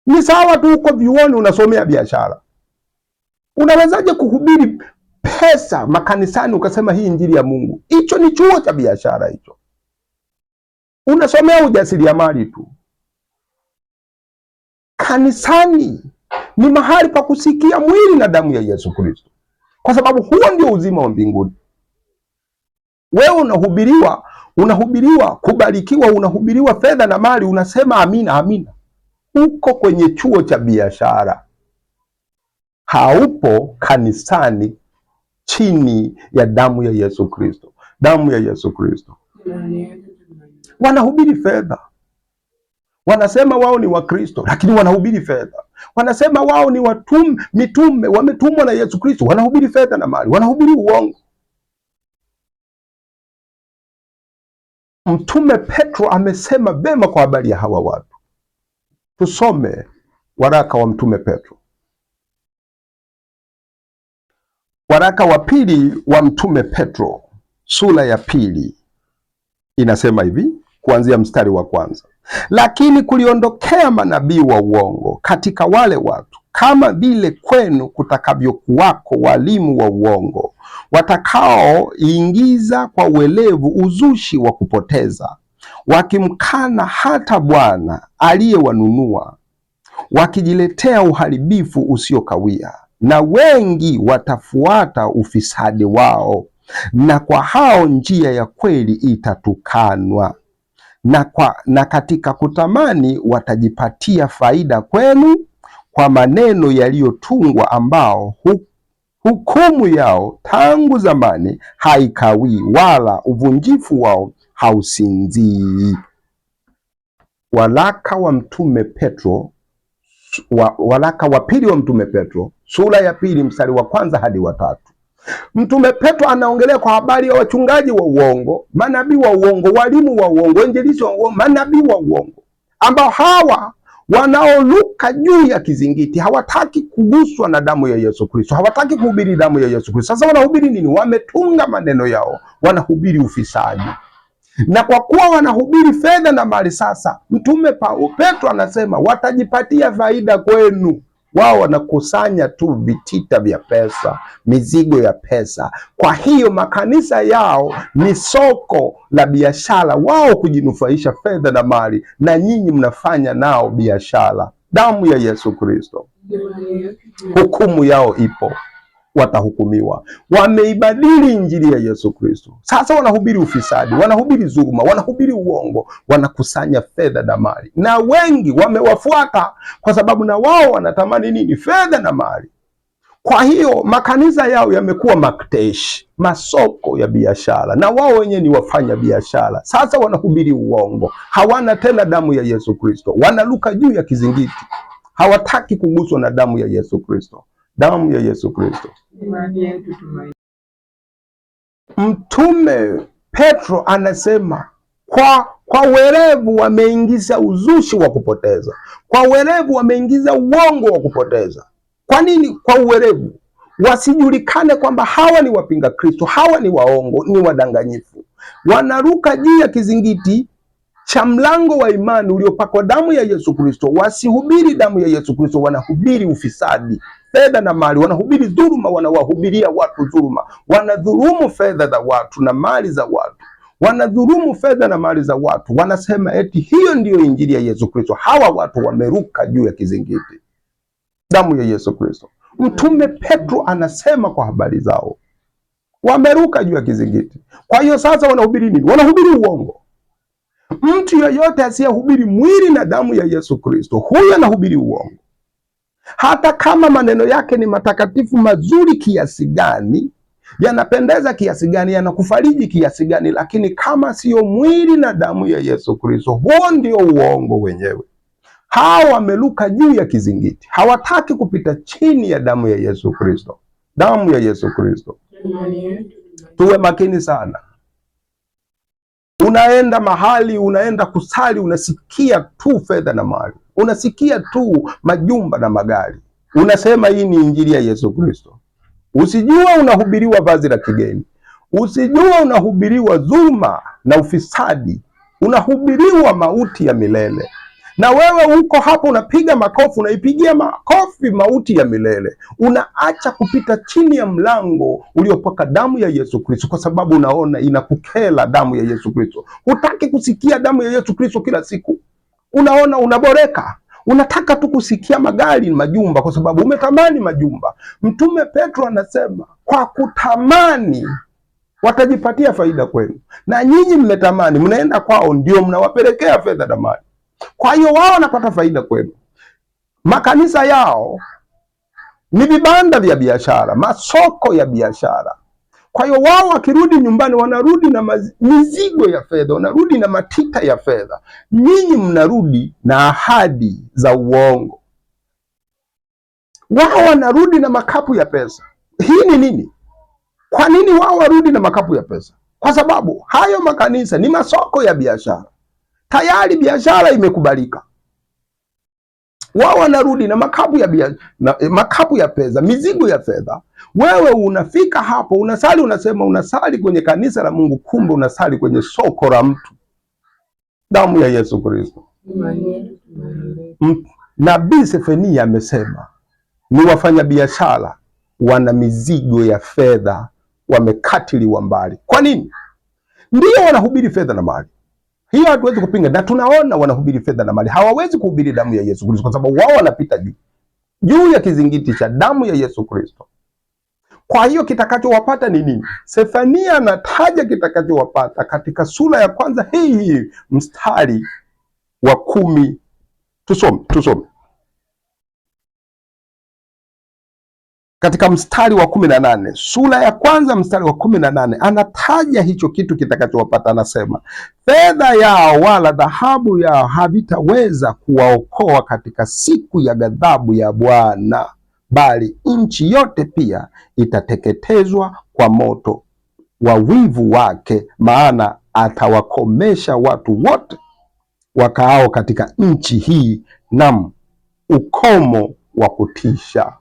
Ni sawa tu uko vyuoni unasomea biashara. Unawezaje kuhubiri pesa makanisani ukasema hii injili ya Mungu? Hicho ni chuo cha biashara hicho. Unasomea ujasiriamali tu. Kanisani ni mahali pa kusikia mwili na damu ya Yesu Kristo, kwa sababu huo ndio uzima wa mbinguni. Wewe unahubiriwa kubarikiwa, unahubiriwa fedha na mali, unasema amina amina. Uko kwenye chuo cha biashara, haupo kanisani chini ya damu ya Yesu Kristo. Damu ya Yesu Kristo. Wanahubiri fedha, wanasema wao ni Wakristo, lakini wanahubiri fedha. Wanasema wao ni mitume, wametumwa na Yesu Kristo, wanahubiri fedha na mali, wanahubiri uongo. Mtume Petro amesema vema kwa habari ya hawa watu. Tusome waraka wa Mtume Petro, waraka wa pili wa Mtume Petro sura ya 2, inasema hivi kuanzia mstari wa 1: lakini kuliondokea manabii wa uongo katika wale watu, kama vile kwenu kutakavyokuwako walimu wa uongo, watakaoingiza kwa uelevu uzushi wa kupoteza, wakimkana hata Bwana aliyewanunua, wakijiletea uharibifu usiokawia. Na wengi watafuata ufisadi wao, na kwa hao njia ya kweli itatukanwa, na katika kutamani watajipatia faida kwenu, kwa maneno yaliyotungwa, ambao hukumu yao tangu zamani haikawii, wala uvunjifu wao hausinzii. Waraka wa Mtume Petro, waraka wa pili wa Mtume Petro sura ya 2 mstari wa 1 hadi wa 3. Mtume Petro anaongelea kwa habari ya wachungaji wa uongo, manabii wa uongo, walimu wa uongo, injilisti wa uongo, manabii wa uongo, ambao hawa wanaoluka juu ya kizingiti, hawataki kuguswa na damu ya Yesu Kristo, hawataki kuhubiri damu ya Yesu Kristo. Sasa wanahubiri nini? Wametunga maneno yao, wanahubiri ufisadi. Na kwa kuwa wanahubiri fedha na mali, sasa Mtume Petro anasema watajipatia faida kwenu. Wao wanakusanya tu vitita vya pesa, mizigo ya pesa. Kwa hiyo makanisa yao ni soko la biashara, wao kujinufaisha fedha na mali, na nyinyi mnafanya nao biashara. Damu ya Yesu Kristo, hukumu yao ipo, watahukumiwa. Wameibadili injili ya Yesu Kristo. Sasa wanahubiri ufisadi, wanahubiri dhuluma, wanahubiri uongo, wanakusanya fedha na mali, na wengi wamewafuata kwa sababu na wao wanatamani nini? Fedha na mali. Kwa hiyo makanisa yao yamekuwa makteshi, masoko ya biashara, na wao wenyewe ni wafanya biashara. Sasa wanahubiri uongo, hawana tena damu ya Yesu Kristo, wanaluka juu ya kizingiti, hawataki kuguswa na damu ya Yesu Kristo. Damu ya Yesu Kristo. Mtume Petro anasema kwa werevu wameingiza uzushi wa kupoteza, kwa werevu wameingiza uongo wa kupoteza. Kwa nini? Kwa uwerevu, wasijulikane kwamba hawa ni wapinga Kristo, hawa ni waongo, ni wadanganyifu. Wanaruka juu ya kizingiti cha mlango wa imani uliopakwa damu ya Yesu Kristo. Wasihubiri damu ya Yesu Kristo, wanahubiri ufisadi, fedha na mali, wanahubiri dhuluma, wanawahubiria watu dhuluma, wanadhulumu fedha za watu na mali za watu, wanadhulumu fedha na mali za watu, wanasema eti hiyo ndiyo injili ya Yesu Kristo. Hawa watu wameruka juu ya kizingiti, damu ya Yesu Kristo. Mtume Petro anasema kwa habari zao, wameruka juu ya kizingiti. Kwa hiyo sasa wanahubiri nini? Wanahubiri uongo. Mtu yeyote asiyehubiri mwili na damu ya Yesu Kristo, huyo anahubiri uongo. Hata kama maneno yake ni matakatifu, mazuri kiasi gani, yanapendeza kiasi gani, yanakufariji kiasi gani, lakini kama siyo mwili na damu ya Yesu Kristo, huo ndio uongo wenyewe. Hawa wameluka juu ya kizingiti, hawataki kupita chini ya damu ya Yesu Kristo. Damu ya Yesu Kristo. Tuwe makini sana. Unaenda mahali, unaenda kusali, unasikia tu fedha na mali, unasikia tu majumba na magari, unasema hii ni injili ya Yesu Kristo. Usijua unahubiriwa vazi la kigeni, usijua unahubiriwa dhuluma na ufisadi, unahubiriwa mauti ya milele. Na wewe uko hapo unapiga makofi, unaipigia makofi mauti ya milele. Unaacha kupita chini ya mlango uliopaka damu ya Yesu Kristo kwa sababu unaona inakukela damu ya Yesu Kristo. Hutaki kusikia damu ya Yesu Kristo kila siku. Unaona unaboreka. Unataka tu kusikia magari na majumba kwa sababu umetamani majumba. Mtume Petro anasema kwa kutamani watajipatia faida kwenu. Na nyinyi mmetamani, mnaenda kwao, ndio mnawapelekea fedha na mali. Kwa hiyo wao wanapata faida kwenu. Makanisa yao ni vibanda vya biashara, masoko ya biashara. Kwa hiyo wao wakirudi nyumbani, wanarudi na mizigo ya fedha, wanarudi na matita ya fedha. Nyinyi mnarudi na ahadi za uongo. Wao wanarudi na makapu ya pesa. Hii ni nini? Kwa nini wao warudi na makapu ya pesa? Kwa sababu hayo makanisa ni masoko ya biashara. Tayari biashara imekubalika. Wao wanarudi na makapu ya pesa, mizigo ya fedha. Wewe unafika hapo, unasali, unasema unasali kwenye kanisa la Mungu, kumbe unasali kwenye soko la mtu. Damu ya Yesu Kristo. Nabii Sefania amesema ni wafanya biashara wana mizigo ya fedha, wamekatiliwa mbali. Kwa nini? Ndio wanahubiri fedha na mali. Hiyo hatuwezi kupinga, na tunaona wanahubiri fedha na mali. Hawawezi kuhubiri damu ya Yesu Kristo kwa sababu wao wanapita juu ya kizingiti cha damu ya Yesu Kristo. Kwa hiyo kitakachowapata ni nini? Sefania anataja kitakachowapata katika sura ya 1 hii mstari wa 10. Tusome. katika mstari wa 18, sura ya kwanza mstari wa 18, anataja hicho kitu kitakachowapata. Anasema fedha yao wala dhahabu yao havitaweza kuwaokoa katika siku ya ghadhabu ya Bwana, bali nchi yote pia itateketezwa kwa moto wa wivu wake, maana atawakomesha watu wote wakaao katika nchi hii, nam ukomo wa kutisha.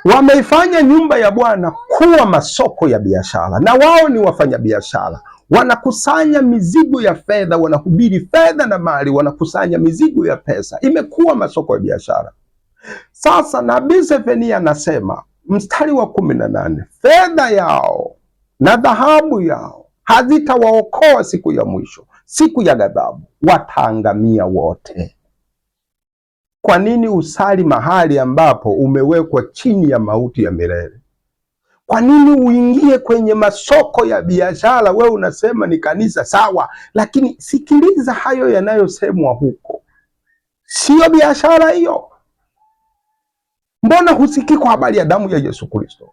Wameifanya nyumba ya Bwana kuwa masoko ya biashara, na wao ni wafanyabiashara. Wanakusanya mizigo ya fedha, wanahubiri fedha na mali, wanakusanya mizigo ya pesa. Imekuwa masoko ya biashara. Sasa nabii Sefania anasema mstari wa 18, fedha yao na dhahabu yao hazitawaokoa siku ya mwisho, siku ya ghadhabu, wataangamia wote. Kwa nini usali mahali ambapo umewekwa chini ya mauti ya milele? Kwa nini uingie kwenye masoko ya biashara? Wewe unasema ni kanisa, sawa, lakini sikiliza hayo yanayosemwa huko. Sio biashara hiyo. Mbona husikii kwa habari ya damu ya Yesu Kristo?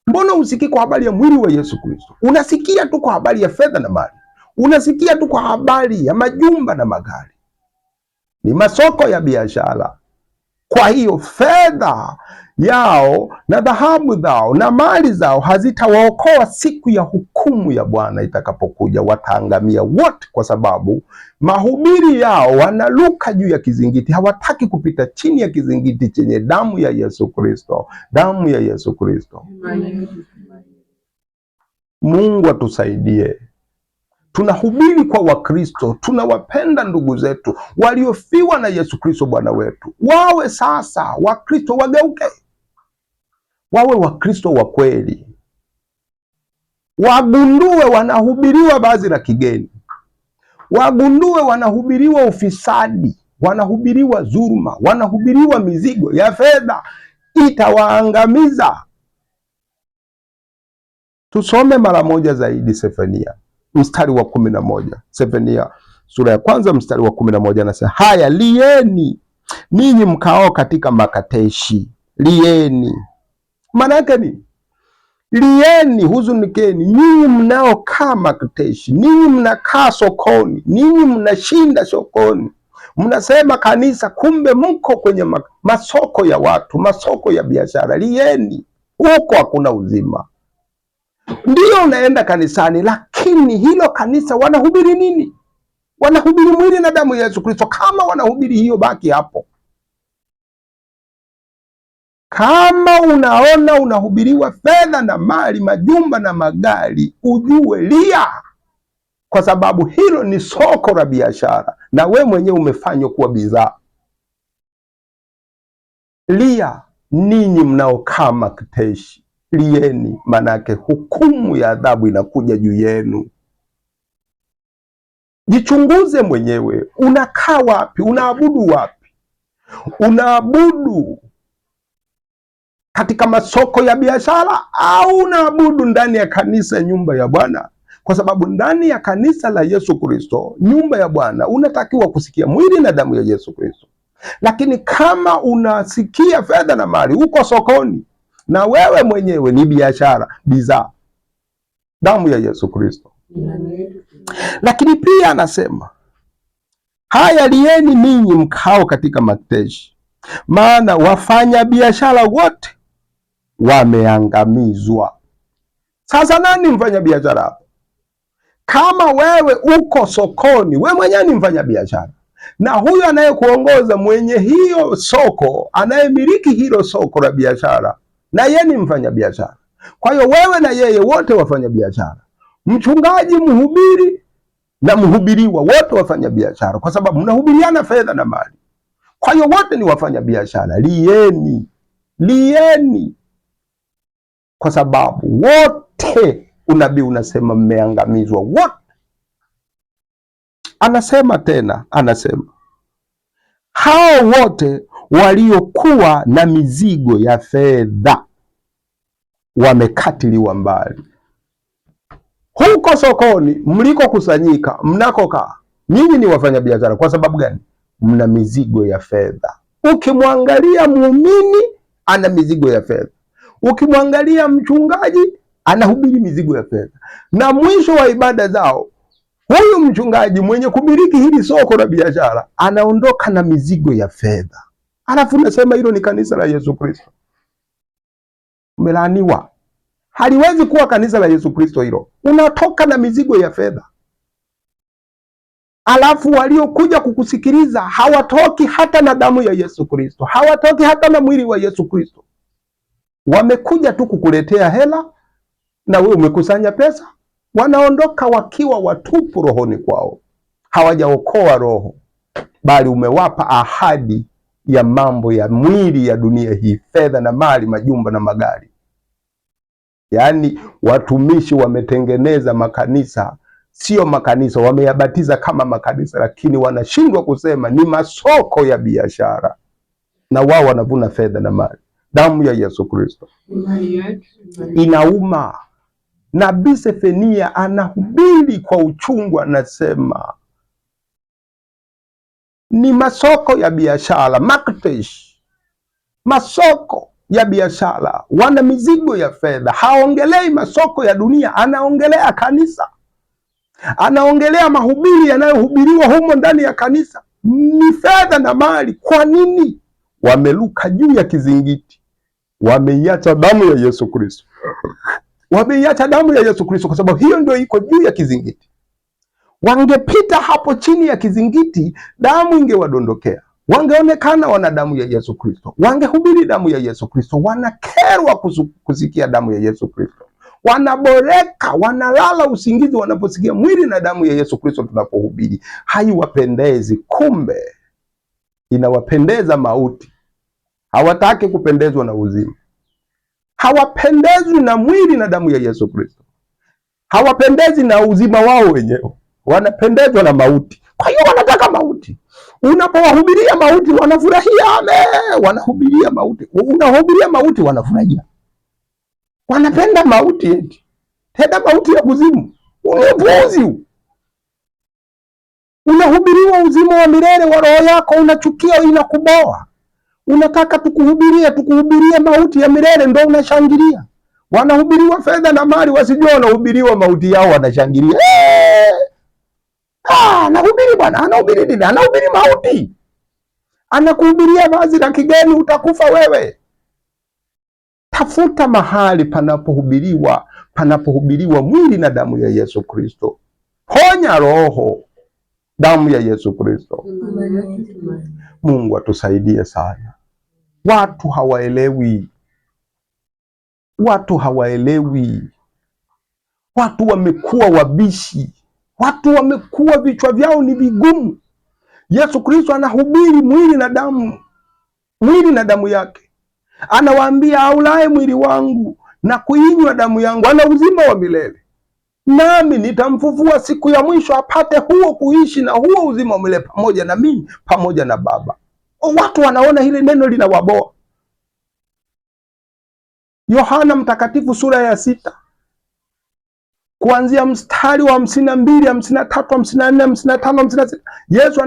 Mbona husikii kwa habari ya mwili wa Yesu Kristo? Unasikia tu kwa habari ya fedha na mali, unasikia tu kwa habari ya majumba na magari. Ni masoko ya biashara. Kwa hiyo fedha yao na dhahabu zao na mali zao hazitawaokoa siku ya hukumu ya Bwana itakapokuja. Wataangamia wote, kwa sababu mahubiri yao wanaluka juu ya kizingiti. Hawataki kupita chini ya kizingiti chenye damu ya Yesu Kristo, damu ya Yesu Kristo. Mungu atusaidie. Tunahubiri kwa Wakristo, tunawapenda ndugu zetu waliofiwa na Yesu Kristo Bwana wetu. Wawe sasa Wakristo wageuke, wawe Wakristo wa kweli, wagundue wanahubiriwa vazi la kigeni, wagundue wanahubiriwa ufisadi, wanahubiriwa dhuluma, wanahubiriwa mizigo ya fedha itawaangamiza. Tusome mara moja zaidi Sefania mstari wa 11. Sefania sura ya kwanza mstari wa 11 anasema, haya lieni ninyi mkao katika makateshi. Lieni maana yake ni lieni, huzunikeni ninyi mnaokaa makateshi, ninyi mnakaa sokoni, ninyi mnashinda sokoni, mnasema kanisa, kumbe mko kwenye masoko ya watu, masoko ya biashara. Lieni, huko hakuna uzima. Ndiyo unaenda kanisani, lakini hilo kanisa wanahubiri nini? Wanahubiri mwili na damu ya Yesu Kristo. Kama wanahubiri hiyo, baki hapo. Kama unaona unahubiriwa fedha na mali, majumba na magari, ujue lia, kwa sababu hilo ni soko la biashara na we mwenyewe umefanywa kuwa bidhaa. Lia ninyi mnaokaa makateshi, lieni, manake hukumu ya adhabu inakuja juu yenu. Jichunguze mwenyewe, unakaa wapi? Unaabudu wapi? Unaabudu katika masoko ya biashara au unaabudu ndani ya kanisa, nyumba ya Bwana? Kwa sababu ndani ya kanisa la Yesu Kristo, nyumba ya Bwana, unatakiwa kusikia mwili na damu ya Yesu Kristo. Lakini kama unasikia fedha na mali, uko sokoni na wewe mwenyewe ni biashara, bidhaa, damu ya Yesu Kristo. Lakini pia anasema, haya lieni ninyi mkao katika makateshi, maana wafanya biashara wote wameangamizwa. Sasa nani mfanya biashara hapo? Kama wewe uko sokoni, wewe mwenyewe ni mfanya biashara, na huyu anayekuongoza mwenye hiyo soko, anayemiliki hilo soko la biashara, na yeye ni mfanya biashara. Kwa hiyo wewe na yeye wote wafanya biashara. Mchungaji, mhubiri na mhubiriwa, wote wafanya biashara, kwa sababu mnahubiriana fedha na mali. Kwa hiyo wote ni wafanya biashara. Lieni, lieni, kwa sababu wote, unabii unasema mmeangamizwa wote. Anasema tena, anasema hao wote waliokuwa na mizigo ya fedha wamekatiliwa mbali. Huko sokoni mlikokusanyika, mnakokaa, nyinyi ni wafanyabiashara. Kwa sababu gani? Mna mizigo ya fedha. Ukimwangalia muumini ana mizigo ya fedha, ukimwangalia mchungaji anahubiri mizigo ya fedha, na mwisho wa ibada zao huyu mchungaji mwenye kumiliki hili soko la biashara anaondoka na mizigo ya fedha. Alafu nasema hilo ni kanisa la Yesu Kristo. Umelaaniwa. Haliwezi kuwa kanisa la Yesu Kristo hilo. Unatoka na mizigo ya fedha. Alafu waliokuja kukusikiliza hawatoki hata na damu ya Yesu Kristo, hawatoki hata na mwili wa Yesu Kristo. Wamekuja tu kukuletea hela na wewe umekusanya pesa, wanaondoka wakiwa watupu rohoni kwao. Hawajaokoa roho, bali umewapa ahadi ya mambo ya mwili ya dunia hii, fedha na mali, majumba na magari. Yaani watumishi wametengeneza makanisa, sio makanisa, wameyabatiza kama makanisa, lakini wanashindwa kusema ni masoko ya biashara, na wao wanavuna fedha na mali. Damu ya Yesu Kristo inauma. Nabii Sefania anahubiri kwa uchungu, anasema ni masoko ya biashara, marketesh, masoko ya biashara, wana mizigo ya fedha. Haongelei masoko ya dunia, anaongelea kanisa, anaongelea mahubiri yanayohubiriwa humo ndani ya kanisa, ni fedha na mali. Kwa nini? Wameluka juu ya kizingiti, wameiacha damu ya Yesu Kristo. Wameiacha damu ya Yesu Kristo kwa sababu hiyo ndio iko juu ya kizingiti. Wangepita hapo chini ya kizingiti, damu ingewadondokea, wangeonekana wana damu ya Yesu Kristo, wangehubiri damu ya Yesu Kristo. Wanakerwa kusikia damu ya Yesu Kristo, wanaboreka, wanalala usingizi wanaposikia mwili na damu ya Yesu Kristo tunapohubiri. Haiwapendezi, kumbe inawapendeza mauti. Hawataki kupendezwa na uzima, hawapendezwi na mwili na damu ya Yesu Kristo, hawapendezi na uzima wao wenyewe, wanapendezwa na mauti. Kwa hiyo wanataka mauti. Unapowahubiria mauti wanafurahia, wanahubiria mauti. Unahubiria mauti wanafurahia, wanapenda mauti eti. Tena mauti ya kuzimu. Upuuzi. Unahubiriwa uzima wa milele wa roho yako, unachukia, inakuboa. Unataka tukuhubirie mauti ya milele, ndio unashangilia. Wanahubiriwa fedha na mali, wasijua wanahubiriwa mauti yao, wanashangilia. Anahubiri bwana, anahubiri nini? Anahubiri mauti. Anakuhubiria vazi la kigeni, utakufa wewe. Tafuta mahali panapohubiriwa mwili na damu ya Yesu Kristo. Ponya roho, damu ya Yesu Kristo. Mungu atusaidie sana. Watu hawaelewi. Watu hawaelewi. Watu wamekuwa wabishi. Watu wamekuwa vichwa vyao ni vigumu. Yesu Kristo anahubiri mwili na damu yake. Anawaambia, aulaye mwili wangu na kuinywa damu yangu ana uzima wa milele, nami nitamfufua siku ya mwisho apate huo kuishi na huo uzima wa milele pamoja na mimi, pamoja na Baba. Watu wanaona hili neno linawaboa. Yohana Mtakatifu sura ya 6 kuanzia mstari wa 52, 53, 54, 55, 56, Yesu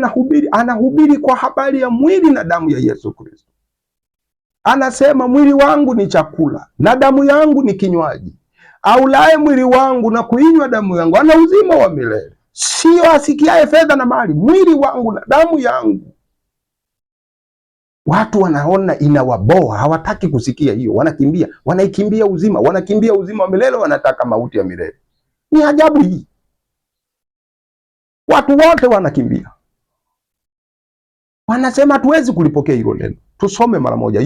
anahubiri kwa habari ya mwili na damu ya Yesu Kristo. Anasema, mwili wangu ni chakula na damu yangu ni kinywaji. Aulaye mwili wangu na kuinywa damu yangu ana uzima wa milele. Sio asikiaye fedha na mali, mwili wangu na damu yangu. Watu wanaona inawaboa, hawataki kusikia hiyo, wanaikimbia uzima, wanakimbia uzima wa milele, wanataka mauti ya milele. Ni ajabu hii. Watu wote wanakimbia. Wanasema hatuwezi kulipokea hilo neno. Tusome mara moja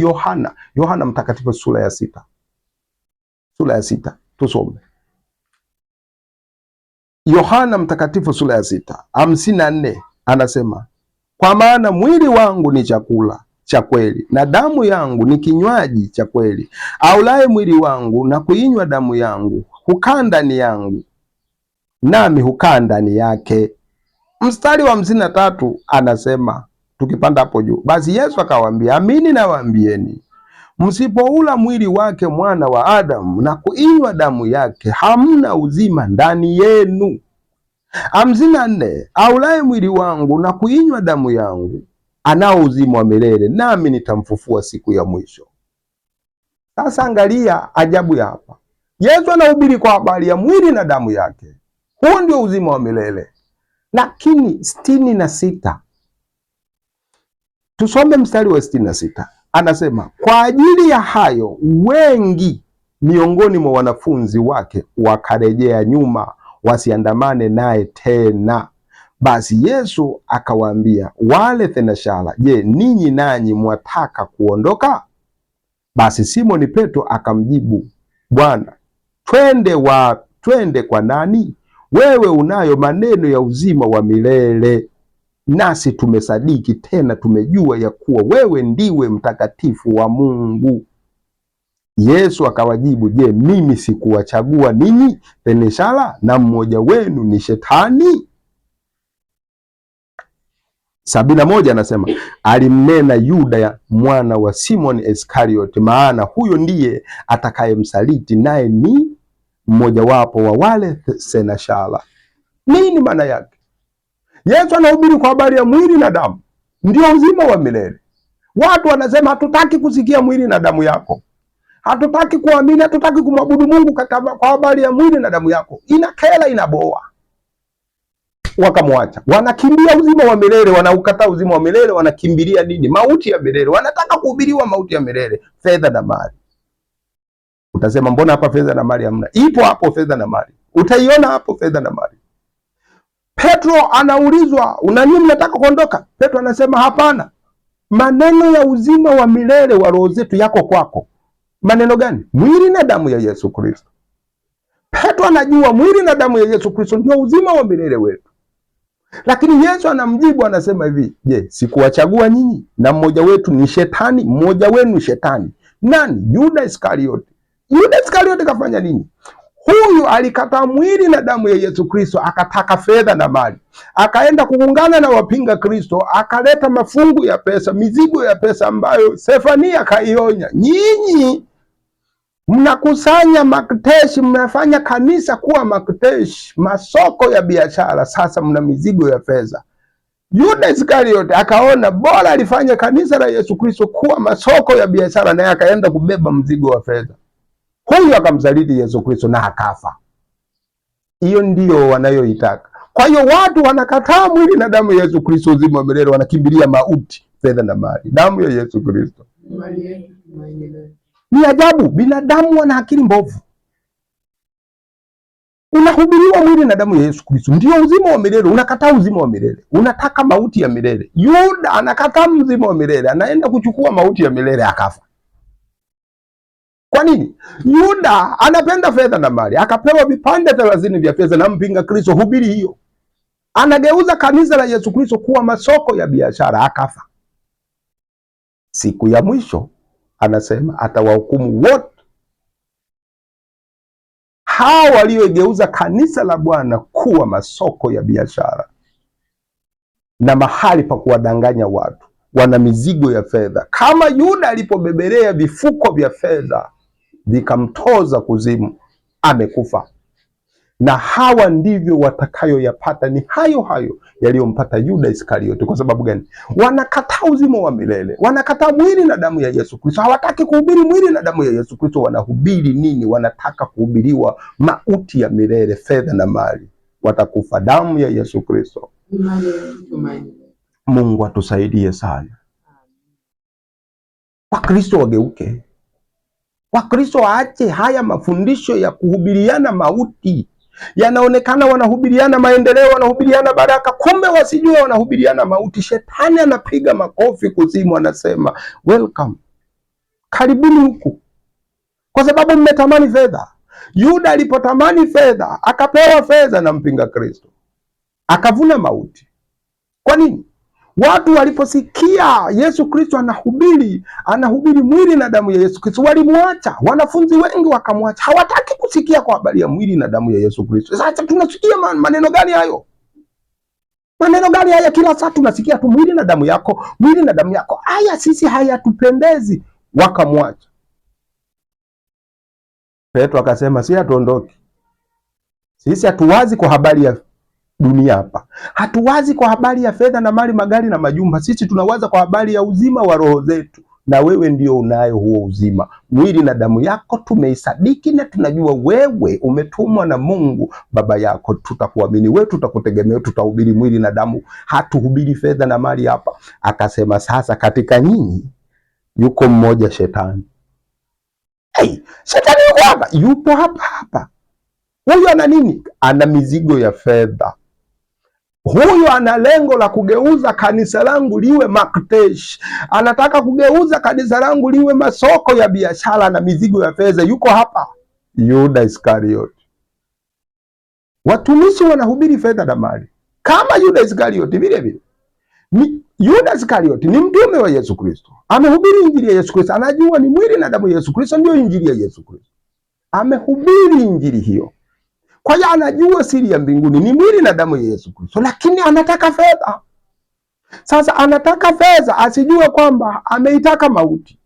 Yohana Mtakatifu sura ya 6. Sura ya 6 tusome. Yohana Mtakatifu sura ya 6, 54 anasema, kwa maana mwili wangu ni chakula cha kweli na damu yangu ni kinywaji cha kweli. Aulaye mwili wangu na kuinywa damu yangu hukaa ndani yangu, nami hukaa ndani yake. Mstari wa 53 anasema, tukipanda hapo juu, basi Yesu akawaambia, amini nawaambieni, msipoula mwili wake mwana wa Adamu na kuinywa damu yake, hamna uzima ndani yenu. 54 aulaye mwili wangu na kuinywa damu yangu anao uzima wa milele, nami nitamfufua siku ya mwisho. Sasa angalia ajabu ya hapa. Yesu anahubiri kwa habari ya mwili na damu yake. Huo ndio uzima wa milele. Lakini 66, tusome mstari wa 66. Anasema, kwa ajili ya hayo wengi miongoni mwa wanafunzi wake wakarejea nyuma, wasiandamane naye tena. Basi Yesu akawaambia wale thenashara, je, ninyi nanyi mwataka kuondoka? Basi Simoni Petro akamjibu, Bwana, twende kwa nani? Wewe unayo maneno ya uzima wa milele, nasi tumesadiki tena tumejua ya kuwa wewe ndiwe mtakatifu wa Mungu. Yesu akawajibu, je, mimi sikuwachagua ninyi thenashara, na mmoja wenu ni Shetani? 71 anasema, alimnena Yuda mwana wa Simon Iskarioti, maana huyo ndiye atakayemsaliti, naye ni mmojawapo wa wale thenashara. Nini maana yake? Yesu anahubiri kwa habari ya mwili na damu, ndio uzima wa milele. Watu wanasema hatutaki kusikia mwili na damu yako, hatutaki kuamini, hatutaki kumwabudu Mungu kwa habari ya mwili na damu yako. Inakera, inaboa. Wakamwacha, wanakimbia uzima wa milele, wanaukataa uzima wa milele, wanakimbilia nini? Mauti ya milele. Wanataka kuhubiriwa mauti ya milele, fedha na mali. Utasema mbona hapa fedha na mali hamna? Ipo hapo fedha na mali, utaiona hapo fedha na mali. Petro anaulizwa, unani mnataka kuondoka? Petro anasema hapana, maneno ya uzima wa milele wa roho zetu yako kwako. Maneno gani? Mwili na damu ya Yesu Kristo. Petro anajua mwili na damu ya Yesu Kristo ndio uzima wa milele wetu. Lakini Yesu anamjibu, anasema hivi, je, sikuwachagua nyinyi? Na mmoja wetu ni Shetani, mmoja wenu Shetani. Nani? Yuda Iskarioti. Yuda Iskarioti kafanya nini? Huyu alikataa mwili na damu ya Yesu Kristo, akataka fedha na mali, akaenda kuungana na wapinga Kristo, akaleta mafungu ya pesa, mizigo ya pesa ambayo Sefania kaionya, nyinyi mnakusanya makteshi, mnafanya kanisa kuwa makteshi, masoko ya biashara, sasa mna mizigo ya fedha. Yuda Iskarioti akaona bora alifanya kanisa la Yesu Kristo kuwa masoko ya biashara, naye akaenda kubeba mzigo wa fedha. Huyu akamsaliti Yesu Kristo na akafa. Hiyo ndio wanayoitaka. Kwa hiyo watu wanakataa mwili na damu ya Yesu Kristo, uzima wa milele, wanakimbilia mauti, fedha na mali. Damu ya Yesu Kristo. Ni ajabu, binadamu wana akili mbovu. Unahubiriwa mwili na damu ya Yesu Kristo ndio uzima wa milele, unakataa uzima wa milele, unataka mauti ya milele. Yuda anakataa uzima wa milele, anaenda kuchukua mauti ya milele, akafa. Kwa nini? Yuda anapenda fedha na mali, akapewa vipande 30 vya fedha na mpinga Kristo, hubiri hiyo. Anageuza kanisa la Yesu Kristo kuwa masoko ya biashara, akafa. Siku ya mwisho anasema atawahukumu wote hao waliogeuza kanisa la Bwana kuwa masoko ya biashara na mahali pa kuwadanganya watu. Wana mizigo ya fedha, kama Yuda alipobebelea vifuko vya fedha vikamtoza kuzimu, amekufa. Na hawa ndivyo watakayoyapata, ni hayo hayo yaliyompata Yuda Iskarioti. Kwa sababu gani? Wanakataa uzima wa milele, wanakataa mwili na damu ya Yesu Kristo. Hawataki kuhubiri mwili na damu ya Yesu Kristo. Wanahubiri nini? Wanataka kuhubiriwa mauti ya milele, fedha na mali. Watakufa. Damu ya Yesu Kristo. Mungu atusaidie sana. Wakristo wageuke. Wakristo waache haya mafundisho ya kuhubiriana mauti. Yanaonekana wanahubiriana maendeleo, wanahubiriana baraka, kumbe wasijue wanahubiriana mauti. Shetani anapiga makofi kuzimu, anasema welcome, karibuni huku, kwa sababu mmetamani fedha. Yuda alipotamani fedha, akapewa fedha na mpinga Kristo, akavuna mauti. Kwa nini? Watu waliposikia Yesu Kristo anahubiri mwili na damu ya Yesu Kristo, walimwacha. Wanafunzi wengi wakamwacha, hawataki kusikia kwa habari ya mwili na damu ya Yesu Kristo. Sasa tunasikia maneno gani hayo? Maneno gani haya? Kila saa tunasikia tu mwili na damu yako, mwili na damu yako. Haya sisi hayatupendezi. Wakamwacha. Petro akasema, si hatuondoki. Sisi hatuwazi kwa habari ya dunia hapa. Hatuwazi kwa habari ya fedha na mali, magari na majumba. Sisi tunawaza kwa habari ya uzima wa roho zetu, na wewe ndio unayo huo uzima. Mwili na damu yako tumeisadiki na tunajua wewe umetumwa na Mungu Baba yako. Tutakuamini wewe, tutakutegemea, tutahubiri mwili na damu, hatuhubiri fedha na mali hapa. Akasema sasa katika nyinyi yuko mmoja Shetani. Hey, Shetani yuko hapa, yupo hapa. Huyu ana nini? Ana mizigo ya fedha. Huyu ana lengo la kugeuza kanisa langu liwe maktesh. Anataka kugeuza kanisa langu liwe masoko ya biashara na mizigo ya fedha. Yuko hapa Yuda Iskarioti. Watumishi wanahubiri fedha na mali kama Yuda Iskarioti vile vile. Yuda Iskarioti ni mtume wa Yesu Kristo. Amehubiri injili ya Yesu Kristo. Anajua ni mwili na damu ya Yesu Kristo ndio injili ya Yesu Kristo. Amehubiri injili hiyo. Kwa hiyo anajua siri ya mbinguni ni mwili na damu ya Yesu Kristo, lakini anataka fedha. Sasa anataka fedha, asijue kwamba ameitaka mauti.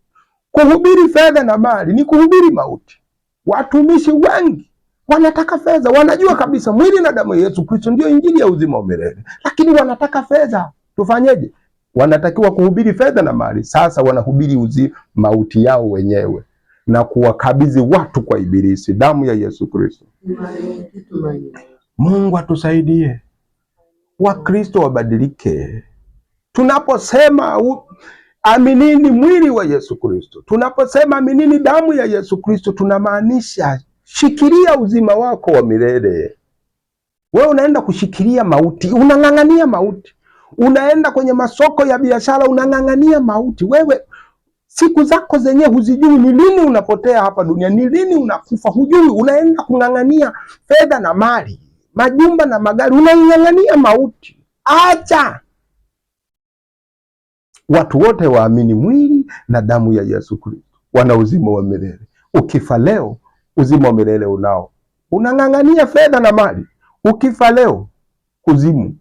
Kuhubiri fedha na mali ni kuhubiri mauti. Watumishi wengi wanataka fedha, wanajua kabisa mwili na damu ya Yesu Kristo ndio injili ya uzima wa milele, lakini wanataka fedha. Tufanyeje? Wanatakiwa kuhubiri fedha na mali. Sasa wanahubiri mauti yao wenyewe na kuwakabidhi watu kwa Ibilisi. Damu ya Yesu Kristo. Mungu atusaidie. Wakristo wabadilike. Tunaposema aminini mwili wa Yesu Kristo, tunaposema aminini damu ya Yesu Kristo, tunamaanisha shikilia uzima wako wa milele. Wewe unaenda kushikilia mauti, unang'ang'ania mauti. Unaenda kwenye masoko ya biashara, unang'ang'ania mauti. Wewe siku zako zenyewe huzijui, ni lini unapotea hapa dunia, ni lini unakufa hujui. Unaenda kung'ang'ania fedha na mali, majumba na magari, unang'ang'ania mauti. Acha. Watu wote waamini mwili na damu ya Yesu Kristo wana uzima wa milele. Ukifa leo, uzima wa milele unao. Unang'ang'ania fedha na mali, ukifa leo, kuzimu.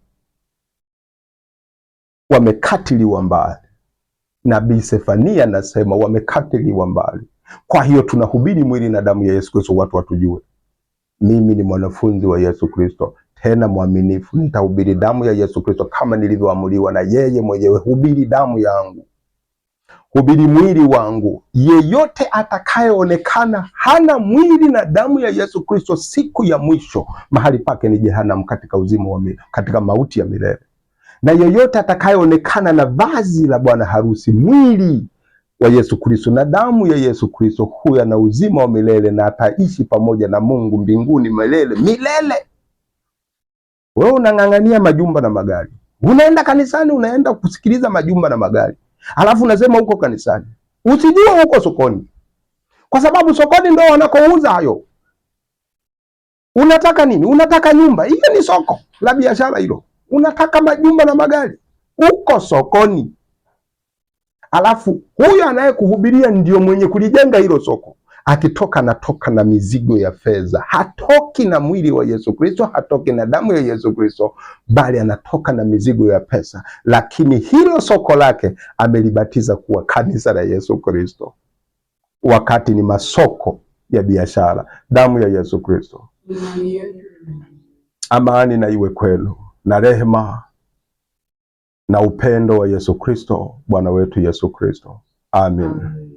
Wamekatiliwa mbali. Nabii Sefania anasema wamekatiliwa mbali. Kwa hiyo tunahubiri mwili na damu ya Yesu Kristo, watu watujue. Mimi ni mwanafunzi wa Yesu Kristo, tena mwaminifu. Nitahubiri damu ya Yesu Kristo kama nilivyoamuliwa na yeye mwenyewe. Hubiri damu yangu, hubiri mwili wangu. Yeyote atakayeonekana hana mwili na damu ya Yesu Kristo, siku ya mwisho mahali pake ni jehanamu, katika uzima wa milele, katika mauti ya milele. Na yeyote atakayeonekana na vazi la bwana harusi, mwili wa Yesu Kristo na damu ya Yesu Kristo, huyo ana uzima wa milele na ataishi pamoja na Mungu mbinguni milele. Wewe unang'ang'ania majumba na magari. Unaenda kanisani, unaenda kusikiliza majumba na magari. Alafu unasema huko kanisani. Usijue huko sokoni. Kwa sababu sokoni ndio wanakouza hayo. Unataka nini? Unataka nyumba. Hiyo ni soko la biashara hilo. Unataka majumba na magari uko sokoni. Alafu huyo anayekuhubiria ndio mwenye kulijenga hilo soko. Akitoka natoka na mizigo ya fedha. Hatoki na mwili wa Yesu Kristo, hatoki na damu ya Yesu Kristo, bali anatoka na mizigo ya pesa. Lakini hilo soko lake amelibatiza kuwa kanisa la Yesu Kristo, wakati ni masoko ya biashara. Damu ya Yesu Kristo. Amani na iwe kwenu na rehema na upendo wa Yesu Kristo, Bwana wetu Yesu Kristo. Amen.